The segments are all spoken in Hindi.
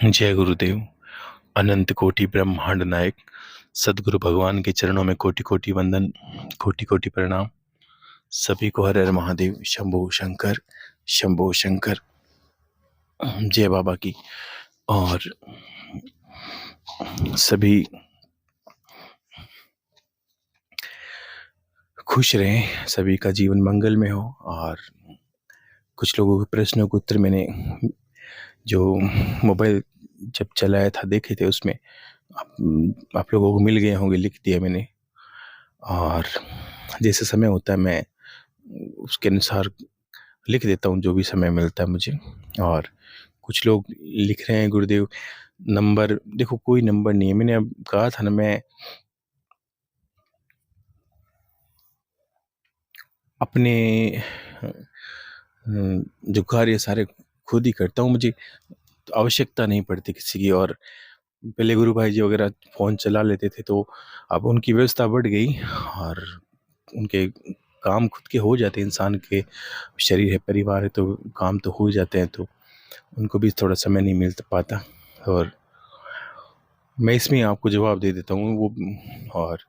जय गुरुदेव। अनंत कोटि ब्रह्मांड नायक सदगुरु भगवान के चरणों में कोटि कोटि वंदन, कोटि कोटि प्रणाम। सभी को हर हर महादेव, शंभो शंकर, शंभो शंकर। जय बाबा की। और सभी खुश रहें, सभी का जीवन मंगल में हो। और कुछ लोगों के प्रश्नों के उत्तर मैंने जो मोबाइल जब चलाया था देखे थे, उसमें आप लोगों को मिल गए होंगे, लिख दिया मैंने। और जैसे समय होता है मैं उसके अनुसार लिख देता हूँ जो भी समय मिलता है मुझे। और कुछ लोग लिख रहे हैं गुरुदेव नंबर, देखो कोई नंबर नहीं है। मैंने अब कहा था ना, मैं अपने जो कार्य सारे खुद ही करता हूँ। मुझे तो आवश्यकता नहीं पड़ती किसी की। और पहले गुरु भाई जी वगैरह फ़ोन चला लेते थे, तो अब उनकी व्यवस्था बढ़ गई और उनके काम खुद के हो जाते हैं। इंसान के शरीर है, परिवार है, तो काम तो हो ही जाते हैं, तो उनको भी थोड़ा समय नहीं मिल पाता। और मैं इसमें आपको जवाब दे देता हूँ वो। और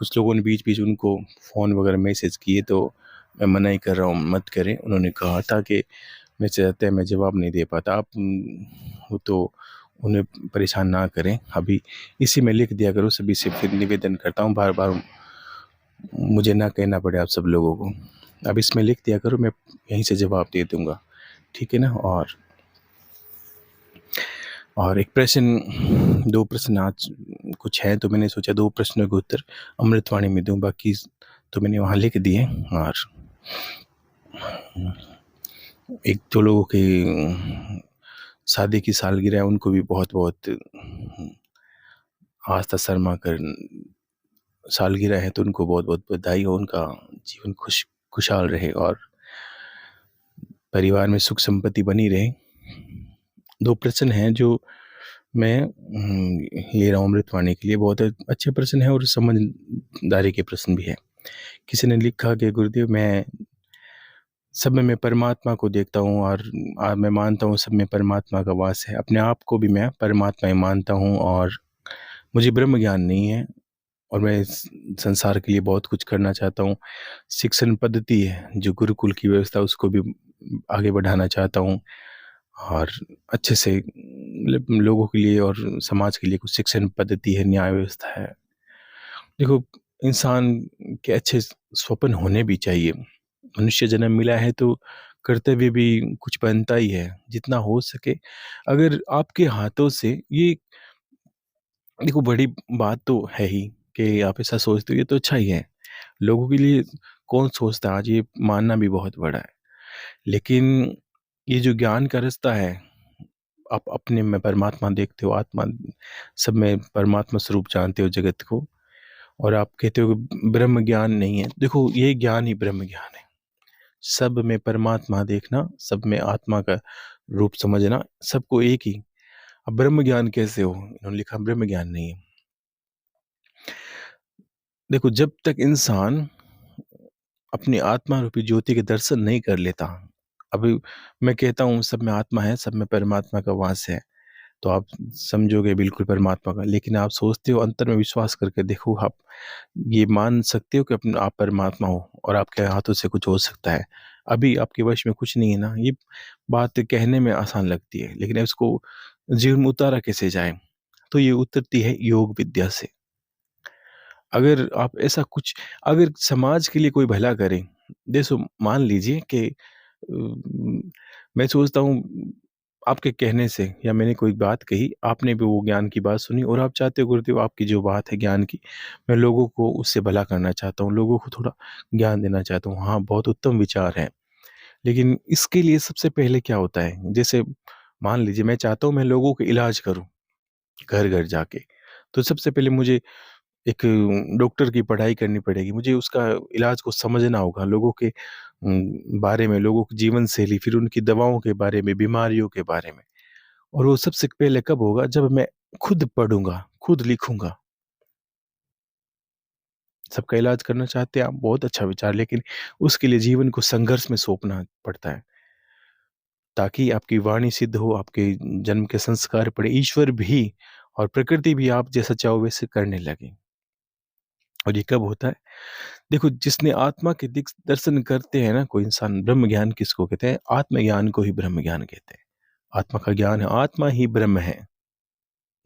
कुछ लोगों ने बीच बीच उनको फ़ोन वगैरह मैसेज किए, तो मैं मना ही कर रहा हूँ, मत करें। उन्होंने कहा था कि मैसेज आते हैं, मैं जवाब नहीं दे पाता। आप वो तो उन्हें परेशान ना करें। अभी इसी में लिख दिया करो सभी से, फिर निवेदन करता हूँ बार बार मुझे ना कहना पड़े आप सब लोगों को। अब इसमें लिख दिया करो, मैं यहीं से जवाब दे दूँगा, ठीक है ना। और एक प्रश्न, दो प्रश्न आज कुछ है, तो मैंने सोचा दो प्रश्नों के उत्तर अमृतवाणी में दूं, बाकी तो मैंने वहाँ लिख दिए। और एक दो लोगों की शादी की सालगिरह है, उनको भी बहुत बहुत आस्था शर्मा कर सालगिरह है, तो उनको बहुत बहुत बधाई हो। उनका जीवन खुशहाल रहे और परिवार में सुख संपत्ति बनी रहे। दो प्रश्न हैं जो मैं ले रहा हूँ अमृतवाणी के लिए। बहुत अच्छे प्रश्न है और समझदारी के प्रश्न भी है। किसी ने लिखा कि गुरुदेव, मैं सब में मैं परमात्मा को देखता हूँ और मैं मानता हूँ सब में परमात्मा का वास है। अपने आप को भी मैं परमात्मा ही मानता हूँ और मुझे ब्रह्म ज्ञान नहीं है। और मैं इस संसार के लिए बहुत कुछ करना चाहता हूँ। शिक्षण पद्धति है जो गुरुकुल की व्यवस्था, उसको भी आगे बढ़ाना चाहता हूँ। और अच्छे से मतलब लोगों के लिए और समाज के लिए कुछ शिक्षण पद्धति है, न्याय व्यवस्था है। देखो, इंसान के अच्छे स्वप्न होने भी चाहिए। मनुष्य जन्म मिला है तो कर्तव्य भी कुछ बनता ही है, जितना हो सके। अगर आपके हाथों से ये, देखो बड़ी बात तो है ही कि आप ऐसा सोचते हो, ये तो अच्छा ही है। लोगों के लिए कौन सोचता है आज, ये मानना भी बहुत बड़ा है। लेकिन ये जो ज्ञान का रास्ता है, आप अपने में परमात्मा देखते हो, आत्मा सब में परमात्मा स्वरूप जानते हो जगत को, और आप कहते हो कि ब्रह्म ज्ञान नहीं है। देखो, ये ज्ञान ही ब्रह्म ज्ञान है। सब में परमात्मा देखना, सब में आत्मा का रूप समझना, सबको एक ही। अब ब्रह्म ज्ञान कैसे हो? इन्होंने लिखा ब्रह्म ज्ञान नहीं है। देखो, जब तक इंसान अपनी आत्मा रूपी ज्योति के दर्शन नहीं कर लेता, अभी मैं कहता हूँ सब में आत्मा है, सब में परमात्मा का वास है, तो आप समझोगे बिल्कुल परमात्मा का। लेकिन आप सोचते हो, अंतर में विश्वास करके देखो, आप ये मान सकते हो कि अपने आप परमात्मा हो और आपके हाथों से कुछ हो सकता है। अभी आपके वश में कुछ नहीं है ना। ये बात कहने में आसान लगती है, लेकिन इसको जीवन में उतारा कैसे जाए? तो ये उतरती है योग विद्या से। अगर आप ऐसा कुछ, अगर समाज के लिए कोई भला करे, देखो मान लीजिए कि मैं सोचता हूँ आपके कहने से, या मैंने कोई बात कही, आपने भी वो ज्ञान की बात सुनी और आप चाहते हो गुरुदेव आपकी जो बात है ज्ञान की, मैं लोगों को उससे भला करना चाहता हूँ, लोगों को थोड़ा ज्ञान देना चाहता हूँ। हाँ, बहुत उत्तम विचार है। लेकिन इसके लिए सबसे पहले क्या होता है, जैसे मान लीजिए मैं चाहता हूँ मैं लोगों का इलाज करूँ घर घर जाके, तो सबसे पहले मुझे एक डॉक्टर की पढ़ाई करनी पड़ेगी। मुझे उसका इलाज को समझना होगा, लोगों के बारे में, लोगों की जीवन शैली, फिर उनकी दवाओं के बारे में, बीमारियों के बारे में। और वो सबसे पहले कब होगा? जब मैं खुद पढ़ूँगा, खुद लिखूँगा। सबका इलाज करना चाहते हैं आप, बहुत अच्छा विचार, लेकिन उसके लिए जीवन को संघर्ष में सौंपना पड़ता है। ताकि आपकी वाणी सिद्ध हो, आपके जन्म के संस्कार पड़े, ईश्वर भी और प्रकृति भी आप जैसा चाहो वैसे करने लगे। और ये कब होता है? देखो, जिसने आत्मा के दर्शन करते हैं ना कोई इंसान, ब्रह्म ज्ञान किसको कहते हैं? आत्मज्ञान को ही ब्रह्म ज्ञान कहते हैं। आत्मा का ज्ञान है, आत्मा ही ब्रह्म है,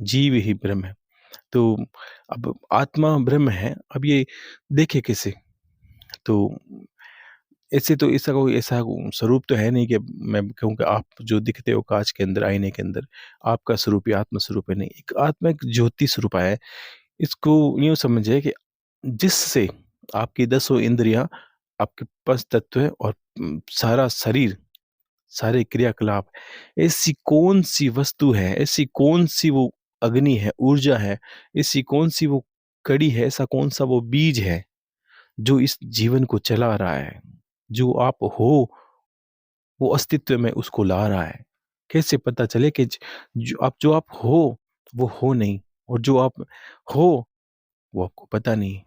जीव ही ब्रह्म है। तो अब आत्मा ब्रह्म है, अब ये देखे कैसे? तो ऐसे तो इसका कोई ऐसा स्वरूप तो है नहीं कि मैं कहूँ कि आप जो दिखते हो कांच के अंदर, आईने के अंदर, आपका स्वरूप ही आत्म स्वरूप है, नहीं। एक आत्मा एक ज्योति स्वरूप है। इसको यूँ समझिए कि जिससे आपकी दसों इंद्रियाँ, आपके पंच तत्व है और सारा शरीर, सारे क्रियाकलाप, ऐसी कौन-सी वस्तु है, ऐसी कौन-सी वो अग्नि है, ऊर्जा है, ऐसी कौन-सी वो कड़ी है, ऐसा कौन-सा वो बीज है, जो इस जीवन को चला रहा है। जो आप हो, वो अस्तित्व में उसको ला रहा है। कैसे पता चले कि जो आप हो, वो हो नहीं, और जो आप हो, वो आपको पता नहीं।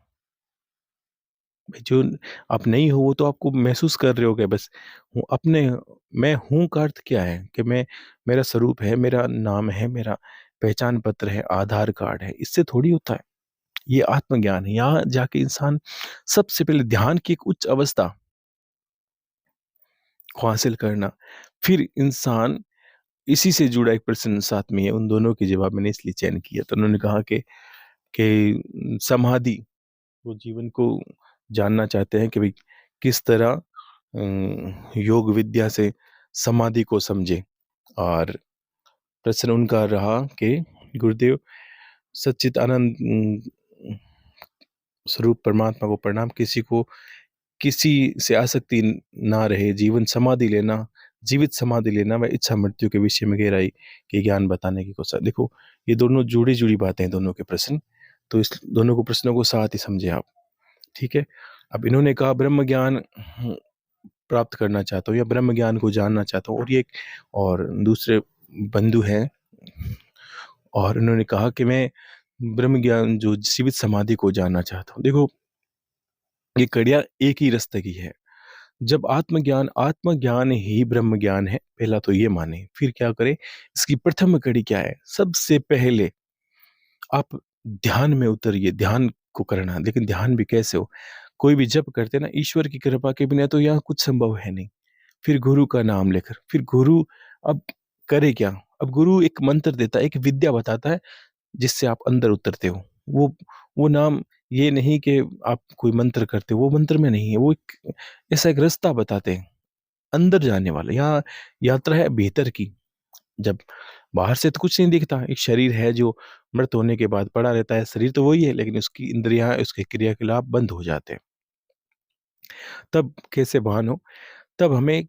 जो आप नहीं हो, वो तो आपको महसूस कर रहे होगे बस। हूँ अपने मैं हूँ का अर्थ क्या है? कि मैं, मेरा स्वरूप है, मेरा नाम है, मेरा पहचान पत्र है, आधार कार्ड है, इससे थोड़ी होता है। ये आत्मज्ञान है। यहाँ जाके इंसान सबसे पहले ध्यान की एक उच्च अवस्था को हासिल करना, फिर इंसान, इसी से जुड़ा एक प्रश्न साथ में है, उन दोनों के जवाब मैंने इसलिए चयन किया। तो उन्होंने कहा कि समाधि, वो जीवन को जानना चाहते हैं कि भाई किस तरह योग विद्या से समाधि को समझे। और प्रश्न उनका रहा कि गुरुदेव, सच्चिदानंद स्वरूप परमात्मा को प्रणाम, किसी को किसी से आसक्ति ना रहे, जीवन समाधि लेना, जीवित समाधि लेना व इच्छा मृत्यु के विषय में गहराई के ज्ञान बताने की कोशिश। देखो, ये दोनों जुड़ी जुड़ी बातें हैं, दोनों के प्रश्न। तो इस दोनों को प्रश्नों को साथ ही समझे आप। ठीक है। अब इन्होंने कहा ब्रह्म ज्ञान प्राप्त करना चाहता हूँ, या ब्रह्म ज्ञान को जानना चाहता हूँ, और ये और दूसरे बंधु हैं, और उन्होंने कहा कि मैं ब्रह्म ज्ञान जो जीवित समाधि को जानना चाहता हूँ। देखो, ये कड़ियाँ एक ही रास्ते की है। जब आत्मज्ञान ही ब्रह्म ज्ञान है, पहला तो ये माने, फिर क्या करें? इसकी प्रथम कड़ी क्या है? सबसे पहले आप ध्यान में उतरिए, ध्यान को करना। लेकिन ध्यान भी कैसे हो? कोई भी जप करते हैं ना, ईश्वर की कृपा के बिना तो यहाँ कुछ संभव है नहीं। फिर गुरु का नाम लेकर, फिर गुरु अब करे क्या? अब गुरु एक मंत्र देता है, एक विद्या बताता है, जिससे आप अंदर उतरते हो। वो नाम ये नहीं कि आप कोई मंत्र करते हो, वो मंत्र में नहीं है, वो एक ऐसा एक रास्ता बताते हैं, अंदर जाने वाला। यहाँ यात्रा है भीतर की। जब बाहर से तो कुछ नहीं दिखता, एक शरीर है जो मृत होने के बाद पड़ा रहता है, शरीर तो वही है, लेकिन उसकी इंद्रियाँ, उसके क्रियाकलाप बंद हो जाते हैं। तब कैसे भान हो? तब हमें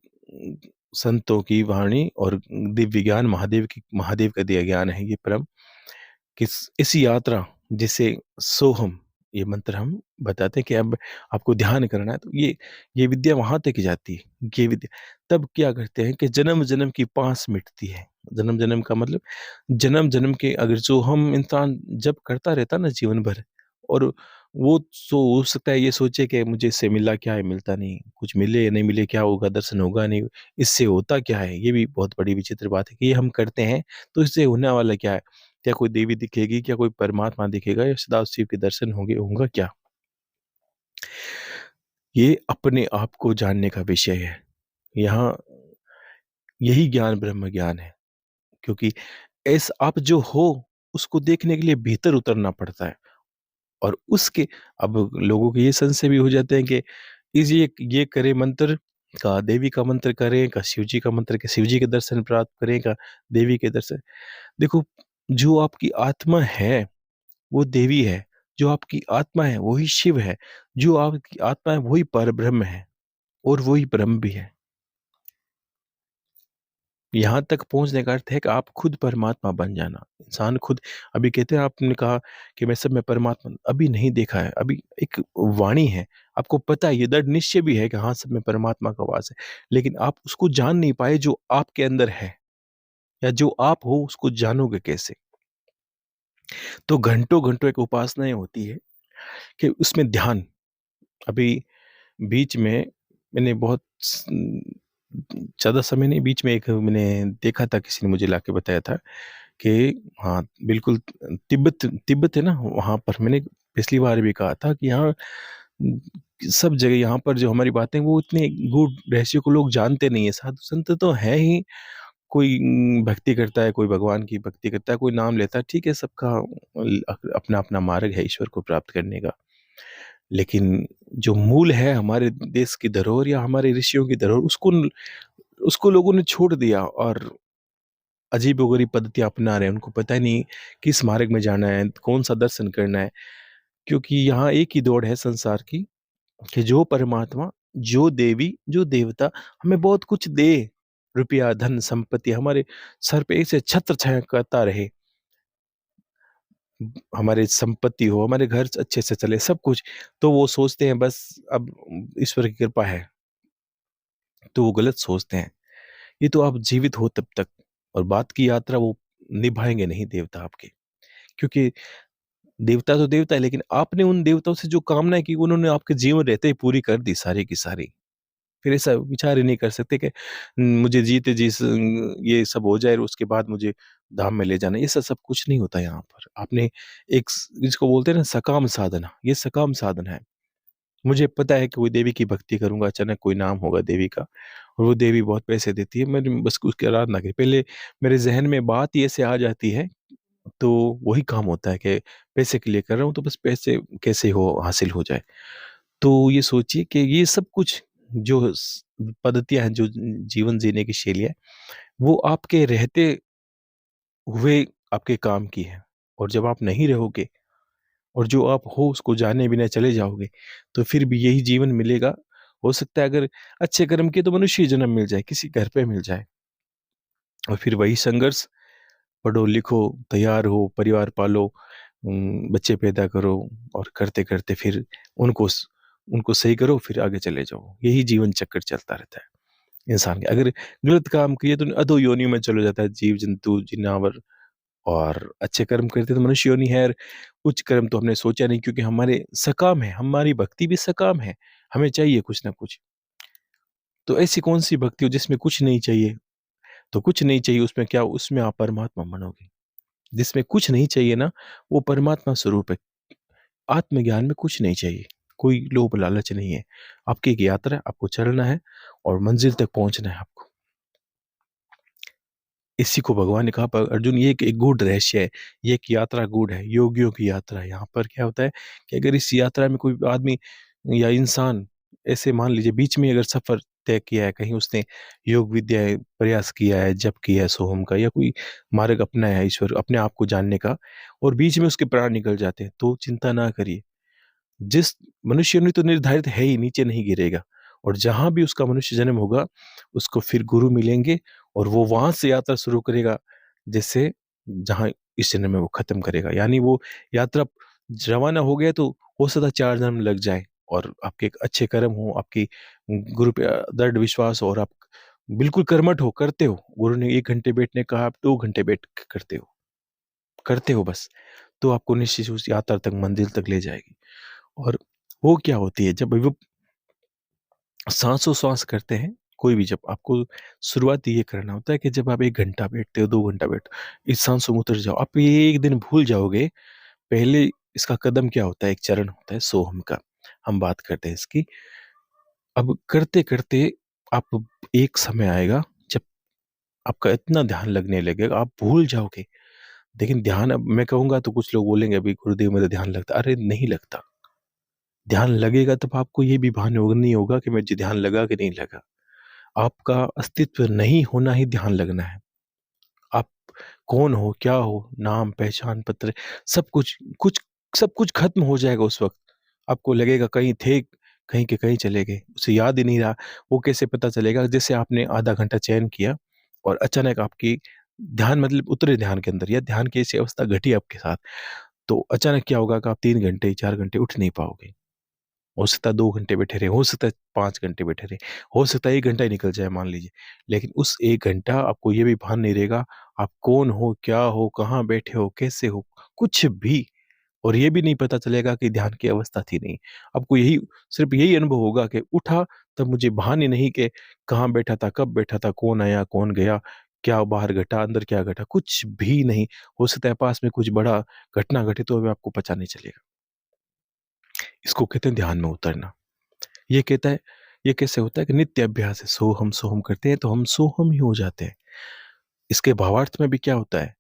संतों की वाणी और दिव्य ज्ञान, महादेव का दिया ज्ञान है ये परम, किस ऐसी यात्रा जिसे सोहम, ये मंत्र हम बताते हैं कि अब आपको ध्यान करना है, तो ये विद्या वहां तक ही जाती है। ये विद्या तब क्या करते हैं कि जन्म जन्म की पास मिटती है। जन्म जन्म का मतलब, जन्म जन्म के अगर जो हम इंसान जब करता रहता ना जीवन भर, और वो हो सकता है ये सोचे कि मुझे इससे मिला क्या है, मिलता नहीं, कुछ मिले या नहीं मिले क्या होगा, दर्शन होगा नहीं, इससे होता क्या है? ये भी बहुत बड़ी विचित्र बात है कि ये हम करते हैं, तो इससे होने वाला क्या है? क्या कोई देवी दिखेगी? क्या कोई परमात्मा दिखेगा? या सदा शिव के दर्शन होंगे? होगा क्या? ये अपने आप को जानने का विषय है। यहाँ यही ज्ञान ब्रह्म ज्ञान है, क्योंकि ऐसा आप जो हो, उसको देखने के लिए भीतर उतरना पड़ता है। और उसके, अब लोगों के ये संशय भी हो जाते हैं कि इस ये करे मंत्र का, देवी का मंत्र करें का, शिव जी का मंत्र के, शिव जी के दर्शन प्राप्त करें का, देवी के दर्शन। देखो, जो आपकी आत्मा है वो देवी है, जो आपकी आत्मा है वही शिव है, जो आपकी आत्मा है वही परब्रह्म है, और वही ब्रह्म भी है। यहाँ तक पहुँचने का अर्थ है कि आप खुद परमात्मा बन जाना। इंसान खुद, अभी कहते हैं, आपने कहा कि मैं सब में परमात्मा, अभी नहीं देखा है, अभी एक वाणी है, आपको पता है, ये दृढ़ निश्चय भी है कि हाँ, सब में परमात्मा का वास है, लेकिन आप उसको जान नहीं पाए जो आपके अंदर है, या जो आप हो उसको जानोगे कैसे? तो घंटों-घंटों एक उपासनाएँ होती है कि उसमें ध्यान। अभी बीच में मैंने बहुत ज़्यादा समय नहीं, बीच में एक मैंने देखा था, किसी ने मुझे लाके बताया था कि हाँ, बिल्कुल तिब्बत तिब्बत है ना, वहाँ पर मैंने पिछली बार भी कहा था कि यहाँ सब जगह यहाँ पर जो हमारी बातें वो इतने गूढ़ रहस्यों को लोग जानते नहीं है। साधु संत तो हैं ही, कोई भक्ति करता है, कोई भगवान की भक्ति करता है, कोई नाम लेता है, ठीक है, सबका अपना-अपना मार्ग है ईश्वर को प्राप्त करने का। लेकिन जो मूल है हमारे देश की धरोहर या हमारे ऋषियों की धरोहर, उसको लोगों ने छोड़ दिया और अजीबोगरीब पद्धतियाँ अपना रहे हैं। उनको पता ही नहीं किस मार्ग में जाना है, कौन-सा दर्शन करना है। क्योंकि यहाँ एक ही दौड़ है संसार की कि जो परमात्मा, जो देवी, जो देवता हमें बहुत कुछ दे, रुपया, धन, संपत्ति हमारे सर पे ऐसे छत्र छाया करता रहे, हमारी संपत्ति हो, हमारे घर अच्छे से चले, सब कुछ। तो वो सोचते हैं बस अब ईश्वर की कृपा है, तो वो गलत सोचते हैं। ये तो आप जीवित हो तब तक, और बात की यात्रा वो निभाएँगे नहीं देवता आपके। क्योंकि देवता तो देवता है, लेकिन आपने उन देवताओं से जो कामनाएँ की, उन्होंने आपके जीवन रहते ही पूरी कर दी सारी की सारी। फिर ऐसा विचार ही नहीं कर सकते कि मुझे जीते जी ये सब हो जाए और उसके बाद मुझे धाम में ले जाना है। ये सब कुछ नहीं होता यहाँ पर। आपने एक जिसको बोलते हैं ना सकाम साधना, ये सकाम साधना है। मुझे पता है कि कोई देवी की भक्ति करूँगा, अचानक कोई नाम होगा देवी का और वो देवी बहुत पैसे देती है, मैंने बस उसकी आराधना की। पहले मेरे ज़हन में बात ही ऐसे आ जाती है, तो वही काम होता है कि पैसे के लिए कर रहा हूँ, तो बस पैसे कैसे हो हासिल हो जाए। तो ये सोचिए कि ये सब कुछ जो पद्धतियाँ हैं, जो जीवन जीने की शैली है, वो आपके रहते हुए आपके काम की है, और जब आप नहीं रहोगे और जो आप हो उसको जाने बिना चले जाओगे, तो फिर भी यही जीवन मिलेगा। हो सकता है अगर अच्छे कर्म किए तो मनुष्य जन्म मिल जाए, किसी घर पे मिल जाए, और फिर वही संघर्ष, पढ़ो लिखो, तैयार हो, परिवार पालो, बच्चे पैदा करो, और करते-करते फिर उनको उनको सही करो, फिर आगे चले जाओ। यही जीवन चक्कर चलता रहता है इंसान के। अगर गलत काम किए तो अधो योनियों में चला जाता है जीव-जंतु, जिनावर, और अच्छे कर्म करते तो मनुष्य योनि है। और उच्च कर्म तो हमने सोचा नहीं, क्योंकि हमारे सकाम है, हमारी भक्ति भी सकाम है। हमें चाहिए कुछ ना कुछ। तो ऐसी कौन-सी भक्ति हो जिसमें कुछ नहीं चाहिए? तो कुछ नहीं चाहिए उसमें क्या? उसमें आप परमात्मा बनोगे। जिसमें कुछ नहीं चाहिए ना, वो परमात्मा स्वरूप है। आत्मज्ञान में कुछ नहीं चाहिए, कोई लोभ लालच नहीं है। आपकी एक यात्रा है, आपको चलना है और मंजिल तक पहुँचना है आपको। इसी को भगवान ने कहा, पर अर्जुन ये एक गूढ़ रहस्य है, ये एक यात्रा गूढ़ है, योगियों की यात्रा है। यहाँ पर क्या होता है कि अगर इस यात्रा में कोई आदमी या इंसान, ऐसे मान लीजिए बीच में अगर सफ़र तय किया है, कहीं उसने योग विद्या प्रयास किया है, जप किया है सोहम का, या कोई मार्ग अपनाया है ईश्वर अपने आप को जानने का, और बीच में उसके प्राण निकल जाते हैं, तो चिंता ना करिए। जिस मनुष्य ने तो निर्धारित है ही, नीचे नहीं गिरेगा, और जहाँ भी उसका मनुष्य जन्म होगा, उसको फिर गुरु मिलेंगे, और वो वहाँ से यात्रा शुरू करेगा, जिससे जहाँ इस जन्म में वो खत्म करेगा। यानी वो यात्रा रवाना हो गया तो हो सकता है 4 जन्म लग जाए, और आपके एक अच्छे कर्म हो, आपकी गुरु पे दृढ़ विश्वास हो, और आप बिल्कुल कर्मठ हो, करते हो। गुरु ने 1 घंटे बैठने कहा, आप 2 घंटे बैठ के करते हो बस। तो आपको निश्चित उस यात्रा तक, मंजिल तक ले जाएगी। और वो क्या होती है, जब वो साँसों-साँस करते हैं, कोई भी, जब आपको शुरुआत ये करना होता है कि जब आप 1 घंटा बैठते हो, 2 घंटा इस सांसों में उतर जाओ। आप ये एक दिन भूल जाओगे। पहले इसका कदम क्या होता है, एक चरण होता है सोहम का, हम बात करते हैं इसकी। अब करते-करते आप, एक समय आएगा जब आपका इतना ध्यान लगने लगेगा, आप भूल जाओगे। लेकिन ध्यान, अब मैं कहूँगा तो कुछ लोग बोलेंगे अभी गुरुदेव मेरा ध्यान लगता है। अरे नहीं लगता। ध्यान लगेगा तब आपको ये भी भान होगा नहीं होगा कि मुझे ध्यान लगा कि नहीं लगा। आपका अस्तित्व नहीं होना ही ध्यान लगना है। आप कौन हो, क्या हो, नाम, पहचान पत्र, सब कुछ सब कुछ खत्म हो जाएगा उस वक़्त। आपको लगेगा कहीं थे, कहीं के कहीं चले गए। उसे याद ही नहीं रहा। वो कैसे पता चलेगा? जैसे आपने आधा घंटा चयन किया और अचानक आपकी ध्यान, मतलब उतरे ध्यान के अंदर, या ध्यान की ऐसी अवस्था घटी आपके साथ, तो अचानक क्या होगा कि आप 3 घंटे, 4 घंटे उठ नहीं पाओगे। हो सकता है 2 घंटे बैठे रहे, हो सकता है 5 घंटे बैठे रहे, हो सकता है 1 घंटा ही निकल जाए मान लीजिए। लेकिन उस 1 घंटा आपको ये भी भान नहीं रहेगा, आप कौन हो, क्या हो, कहाँ बैठे हो, कैसे हो, कुछ भी। और ये भी नहीं पता चलेगा कि ध्यान की अवस्था थी नहीं। आपको सिर्फ़ यही अनुभव होगा कि उठा तब मुझे भान ही नहीं कि कहाँ बैठा था, कब बैठा था, कौन आया, कौन गया, क्या बाहर घटा, अंदर क्या घटा, कुछ भी नहीं। हो सकता है पास में कुछ बड़ा घटना घटे तो भी आपको पता नहीं चलेगा। इसको कहते हैं ध्यान में उतरना। ये कहता है ये कैसे होता है कि नित्य अभ्यास है, सोहम करते हैं तो हम सोहम ही हो जाते हैं। इसके भावार्थ में भी क्या होता है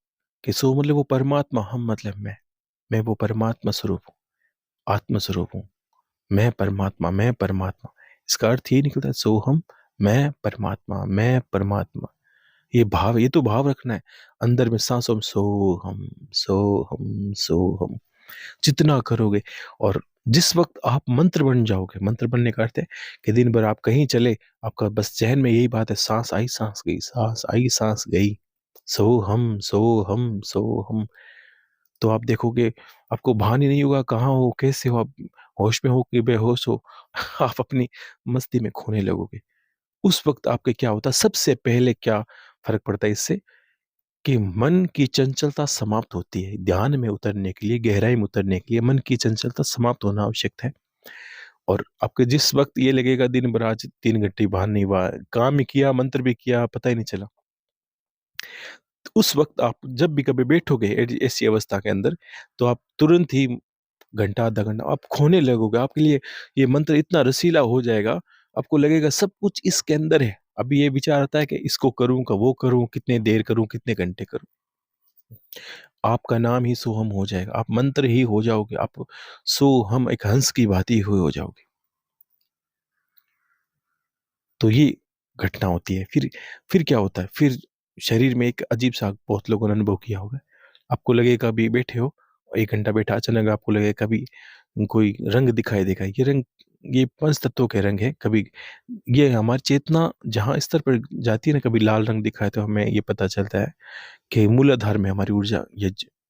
कि सो मतलब वो परमात्मा, हम मतलब मैं वो परमात्मा स्वरूप हूँ, आत्म स्वरूप हूँ। मैं परमात्मा। इसका अर्थ ये निकलता है सोहम, मैं परमात्मा। ये तो भाव रखना है अंदर में, सांसों में सोहम, सोहम, सोहम। जितना करोगे, और जिस वक्त आप मंत्र बन जाओगे, मंत्र बनने का अर्थ है कि दिन भर आप कहीं चले, आपका बस जहन में यही बात है, सांस आई सांस गई, सांस आई सांस गई, सोहम सोहम सोहम। तो आप देखोगे आपको भान ही नहीं होगा कहाँ हो, कैसे हो, आप होश में हो कि बेहोश हो। आप अपनी मस्ती में खोने लगोगे। उस वक्त आपके क्या होता है, सबसे पहले क्या फर्क पड़ता है इससे, कि मन की चंचलता समाप्त होती है। ध्यान में उतरने के लिए, गहराई में उतरने के लिए मन की चंचलता समाप्त होना आवश्यक है। और आपके जिस वक्त ये लगेगा दिन भर आज 3 घंटे भान नहीं हुआ, काम भी किया, मंत्र भी किया, पता ही नहीं चला, तो उस वक्त आप जब भी कभी बैठोगे ऐसी अवस्था के अंदर, तो आप तुरंत ही घंटा आधा घंटा आप खोने लगोगे। आपके लिए ये मंत्र इतना रसीला हो जाएगा, आपको लगेगा सब कुछ इसके अंदर है। अभी ये विचार आता है कि इसको करूं का वो करूं, कितने देर करूं, कितने घंटे करूं। आपका नाम ही सोहम हो जाएगा, आप मंत्र ही हो जाओगे, आप सोहम एक हंस की भांति हुए हो जाओगे। तो ये घटना होती है। फिर क्या होता है, फिर शरीर में एक अजीब सा, बहुत लोगों ने अनुभव किया होगा, आपको लगेगा अभी बैठे हो, 1 घंटा बैठा, अचानक आपको लगेगा कभी कोई रंग दिखाई देगा। ये रंग, ये पंच तत्वों के रंग है। कभी ये हमारी चेतना जहाँ स्तर पर जाती है ना, कभी लाल रंग दिखाए तो हमें ये पता चलता है कि मूलाधार में हमारी ऊर्जा,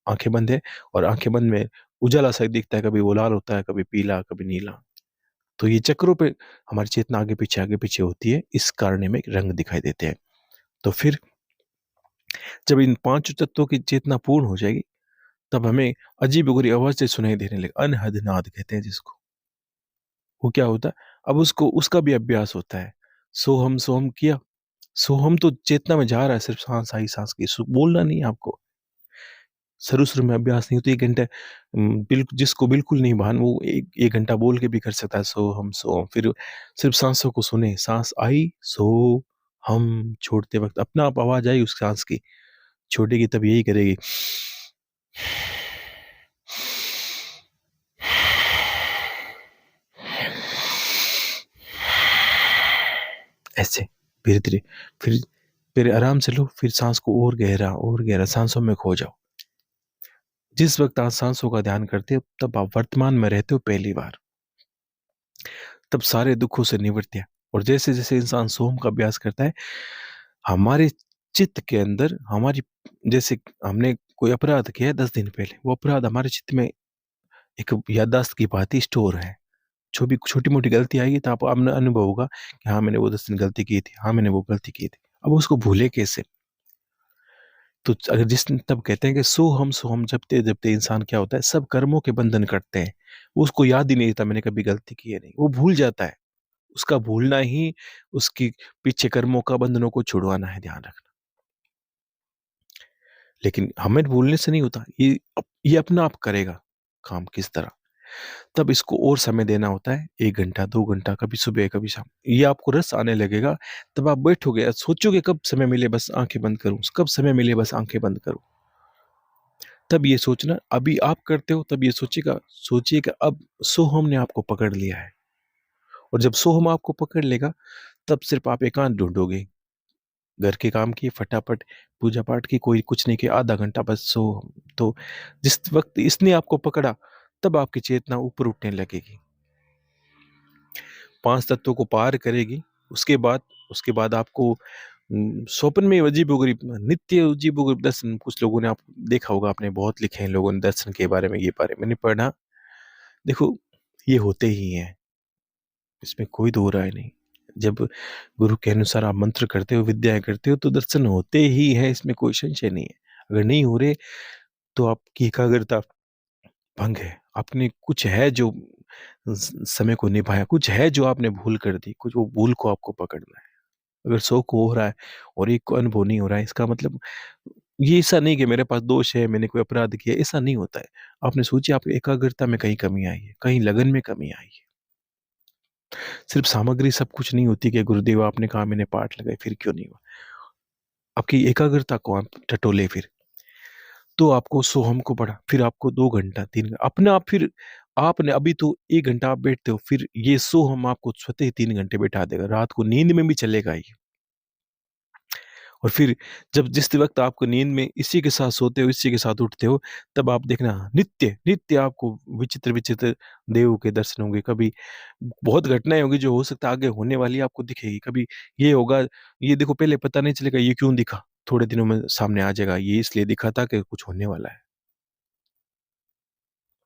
आंखें बंद है, और आंखें बंद में उजाला सा दिखता है, कभी वो लाल होता है, कभी पीला, कभी नीला। तो ये चक्रों पे हमारी चेतना आगे पीछे होती है, इस कारण में रंग दिखाई देते हैं। तो फिर जब इन पांच तत्वों की चेतना पूर्ण हो जाएगी, तब हमें अजीब गरीब आवाज से सुनाई देने लगे, अनहद नाद कहते हैं जिसको। वो क्या होता है, अब उसको उसका भी अभ्यास होता है। सोहम सोहम किया, सोहम तो चेतना में जा रहा है, सिर्फ सांस आई सांस की, बोलना नहीं है आपको। शुरू शुरू में अभ्यास नहीं होती, 1 घंटे जिसको बिल्कुल नहीं भान, वो एक घंटा बोल के भी कर सकता है सोहम सोहम। फिर सिर्फ सांसों को सुने, सांस आई सो हम, छोड़ते वक्त अपना आप आवाज आई उस सांस की, छोड़ेगी तब यही करेगी, ऐसे धीरे धीरे। फिर फिर आराम से लो, फिर सांस को और गहरा सांसों में खो जाओ। जिस वक्त आप सांसों का ध्यान करते हो, तब आप वर्तमान में रहते हो पहली बार, तब सारे दुखों से निवृत्ति है। और जैसे जैसे इंसान सोम का अभ्यास करता है, हमारे चित्त के अंदर हमारी, जैसे हमने कोई अपराध किया है 10 दिन पहले, वो अपराध हमारे चित्त में एक याददाश्त की भांति स्टोर है। जो भी छोटी मोटी गलती आएगी तो आपको अनुभव होगा कि हाँ मैंने वो 10 दिन गलती की थी, हाँ मैंने वो गलती की थी। अब उसको भूले कैसे? तो अगर जिस तब कहते हैं कि सो हम जपते जपते इंसान क्या होता है, सब कर्मों के बंधन करते हैं। वो उसको याद ही नहीं रहता मैंने कभी गलती की है नहीं, वो भूल जाता है। उसका भूलना ही उसकी पीछे कर्मों का बंधनों को छुड़वाना है, ध्यान रखना। लेकिन हमें भूलने से नहीं होता, ये अपना आप करेगा काम किस तरह। तब इसको और समय देना होता है, 1 घंटा 2 घंटा, कभी सुबह कभी शाम। ये आपको रस आने लगेगा, तब आप बैठोगे, सोचोगे कब समय मिले बस आंखें बंद करूं, कब समय मिले बस आंखें बंद करूं। तब ये सोचना, अभी आप करते हो तब ये सोचिए कि अब सोहम ने आपको पकड़ लिया है। और जब सोहम आपको पकड़ लेगा, तब सिर्फ आप एकांत ढूंढोगे, घर के काम की फटाफट, पूजा पाठ की कोई कुछ नहीं किया, आधा घंटा बस सोहम। तो जिस वक्त इसने आपको पकड़ा, तब आपकी चेतना ऊपर उठने लगेगी, 5 तत्वों को पार करेगी। उसके बाद आपको स्वप्न में अजीबोगरीब, नित्य अजीबोगरीब दर्शन। कुछ लोगों ने, आप देखा होगा, आपने बहुत लिखे हैं लोगों ने दर्शन के बारे में, ये बारे मैंने पढ़ा। देखो, ये होते ही हैं, इसमें कोई दो राय नहीं। जब गुरु के अनुसार आप मंत्र करते हो, विद्याएं करते हो, तो दर्शन होते ही है, इसमें कोई संशय नहीं है। अगर नहीं हो रहे तो आपकी एकाग्रता भंग है। आपने कुछ है जो समय को निभाया, कुछ है जो आपने भूल कर दी, कुछ वो भूल को आपको पकड़ना है। अगर 100 को हो रहा है और एक को अनुभव नहीं हो रहा है, इसका मतलब ये ऐसा नहीं कि मेरे पास दोष है, मैंने कोई अपराध किया, ऐसा नहीं होता है। आपने सोची आपकी एकाग्रता में कहीं कमी आई है, कहीं लगन में कमी आई है। सिर्फ सामग्री सब कुछ नहीं होती कि गुरुदेव आपने कहा मैंने पाठ लगाए फिर क्यों नहीं हुआ। आपकी एकाग्रता को आप टटोले फिर, तो आपको सोहम को पढ़ा, फिर आपको 2 घंटा, 3 घंटा अपने आप, फिर आपने अभी तो 1 घंटा आप बैठते हो, फिर ये सोहम आपको स्वतः ही 3 घंटे बैठा देगा। रात को नींद में भी चलेगा ये। और फिर जब जिस वक़्त आपको नींद में इसी के साथ सोते हो, इसी के साथ उठते हो, तब आप देखना नित्य, नित्य आपको विचित्र-विचित्र देवों के दर्शन होंगे। कभी बहुत घटनाएँ होंगी जो हो सकता है आगे होने वाली है आपको दिखेगी। कभी ये होगा, ये देखो पहले पता नहीं चलेगा ये क्यों दिखा? थोड़े दिनों में सामने आ जाएगा, ये इसलिए दिखा था कि कुछ होने वाला है।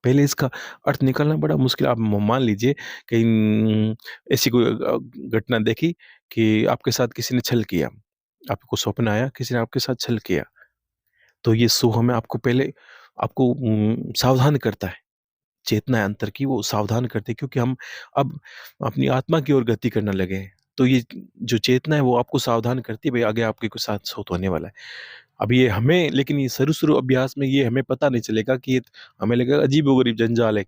पहले इसका अर्थ निकालना बड़ा मुश्किल। आप म मान लीजिए कहीं ऐसी कोई घटना देखी कि आपके साथ किसी ने छल किया। आपको स्वप्न आया, किसी ने आपके साथ छल किया। तो ये सो हमें आपको पहले आपको सावधान करता है। चेतना है अंतर की, वो सावधान करती है क्योंकि हम अब अपनी आत्मा की ओर गति करने लगे हैं। तो ये जो चेतना है वो आपको सावधान करती है भई आगे आपके कुछ साथ होत होने वाला है। अब ये हमें, लेकिन ये शुरू-शुरू अभ्यास में ये हमें पता नहीं चलेगा कि ये हमें लगेगा अजीबो-गरीब जंजाल है,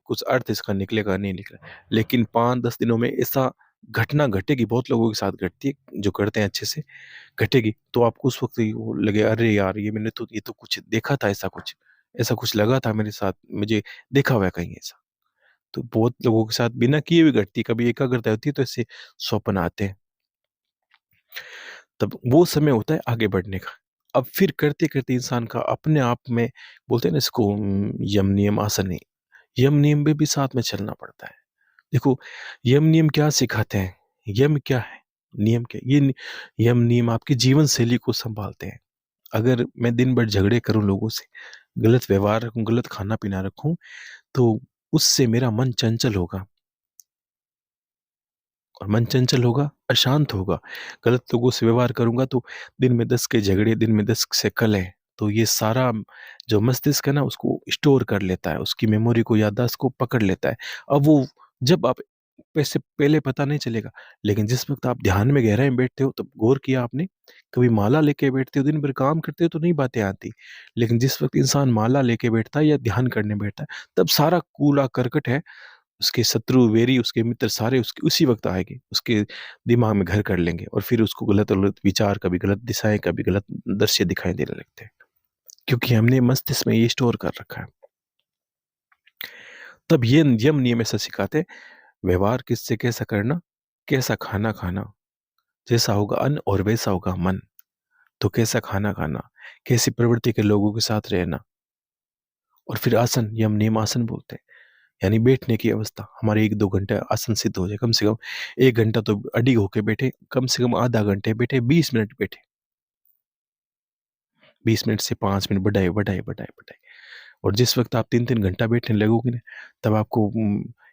कुछ अर्थ इसका निकलेगा नहीं निकला। लेकिन 5-10 दिनों में ऐसा घटना घटेगी, बहुत लोगों के साथ घटती है, जो करते हैं अच्छे से, घटेगी। तो आपको उस वक़्त ही वो लगे अरे यार! ये तो कुछ देखा था ऐसा कुछ लगा था मेरे साथ, मुझे देखा हुआ है कहीं ऐसा। तो बहुत लोगों के साथ बिना किए हुए घटती है, कभी एकाग्रता होती है तो ऐसे स्वप्न आते हैं। तब वो समय होता है आगे बढ़ने का। अब फिर करते-करते इंसान का अपने आप में, बोलते हैं ना इसको यम नियम आसन है। यम नियम में भी साथ में चलना पड़ता है। देखो, यम नियम क्या सिखाते हैं? यम क्या है? नियम क्या है? यम नियम आपकी जीवन शैली को सँभालते हैं। अगर मैं दिन भर झगड़े करूँ लोगों से, गलत व्यवहार रखूँ, गलत खाना-पीना रखूँ, तो उससे मेरा मन चंचल होगा। और मन चंचल होगा, अशांत होगा। गलत लोगों से व्यवहार करूँगा तो दिन में 10 के झगड़े, दिन में 10 से कलह, तो ये सारा जो मस्तिष्क है ना उसको स्टोर कर लेता है, उसकी मेमोरी को, याददाश्त को पकड़ लेता है। अब वो जब आप वैसे पहले पता नहीं चलेगा, लेकिन जिस वक़्त आप ध्यान में गहराई में बैठते हो, तब गौर किया आपने? कभी माला लेके बैठते हो, दिन भर काम करते हो तो नहीं बातें आती। लेकिन जिस वक़्त इंसान माला लेके बैठता है या ध्यान करने बैठता है, तब सारा कूड़ा-करकट है, उसके शत्रु, वैरी, उसके मित्र सारे उसके उसी वक़्त आएँगे, उसके दिमाग में घर कर लेंगे और फिर उसको गलत-गलत विचार, कभी गलत दिशाएँ, कभी गलत दृश्य दिखाई देने लगते हैं। क्योंकि हमने मस्तिष्क में ये स्टोर कर रखा है। तब ये यम नियम ऐसा सिखाते हैं, व्यवहार किससे कैसा करना, कैसा खाना खाना, जैसा होगा अन्न और वैसा होगा मन। तो कैसा खाना खाना, कैसी प्रवृत्ति के लोगों के साथ रहना, और फिर आसन, यम नियम आसन बोलते हैं। यानी बैठने की अवस्था, हमारे 1-2 घंटे आसन सिद्ध हो जाए, कम से कम 1 घंटा तो अडिग होके बैठे, कम से कम आधा घंटे बैठे, 20 मिनट बैठे, 20 मिनट से 5 मिनट बढ़ाए, बढ़ाए, बढ़ाए, बढ़ाए, और जिस वक़्त आप 3-3 घंटा बैठने लगोगे ना, तब आपको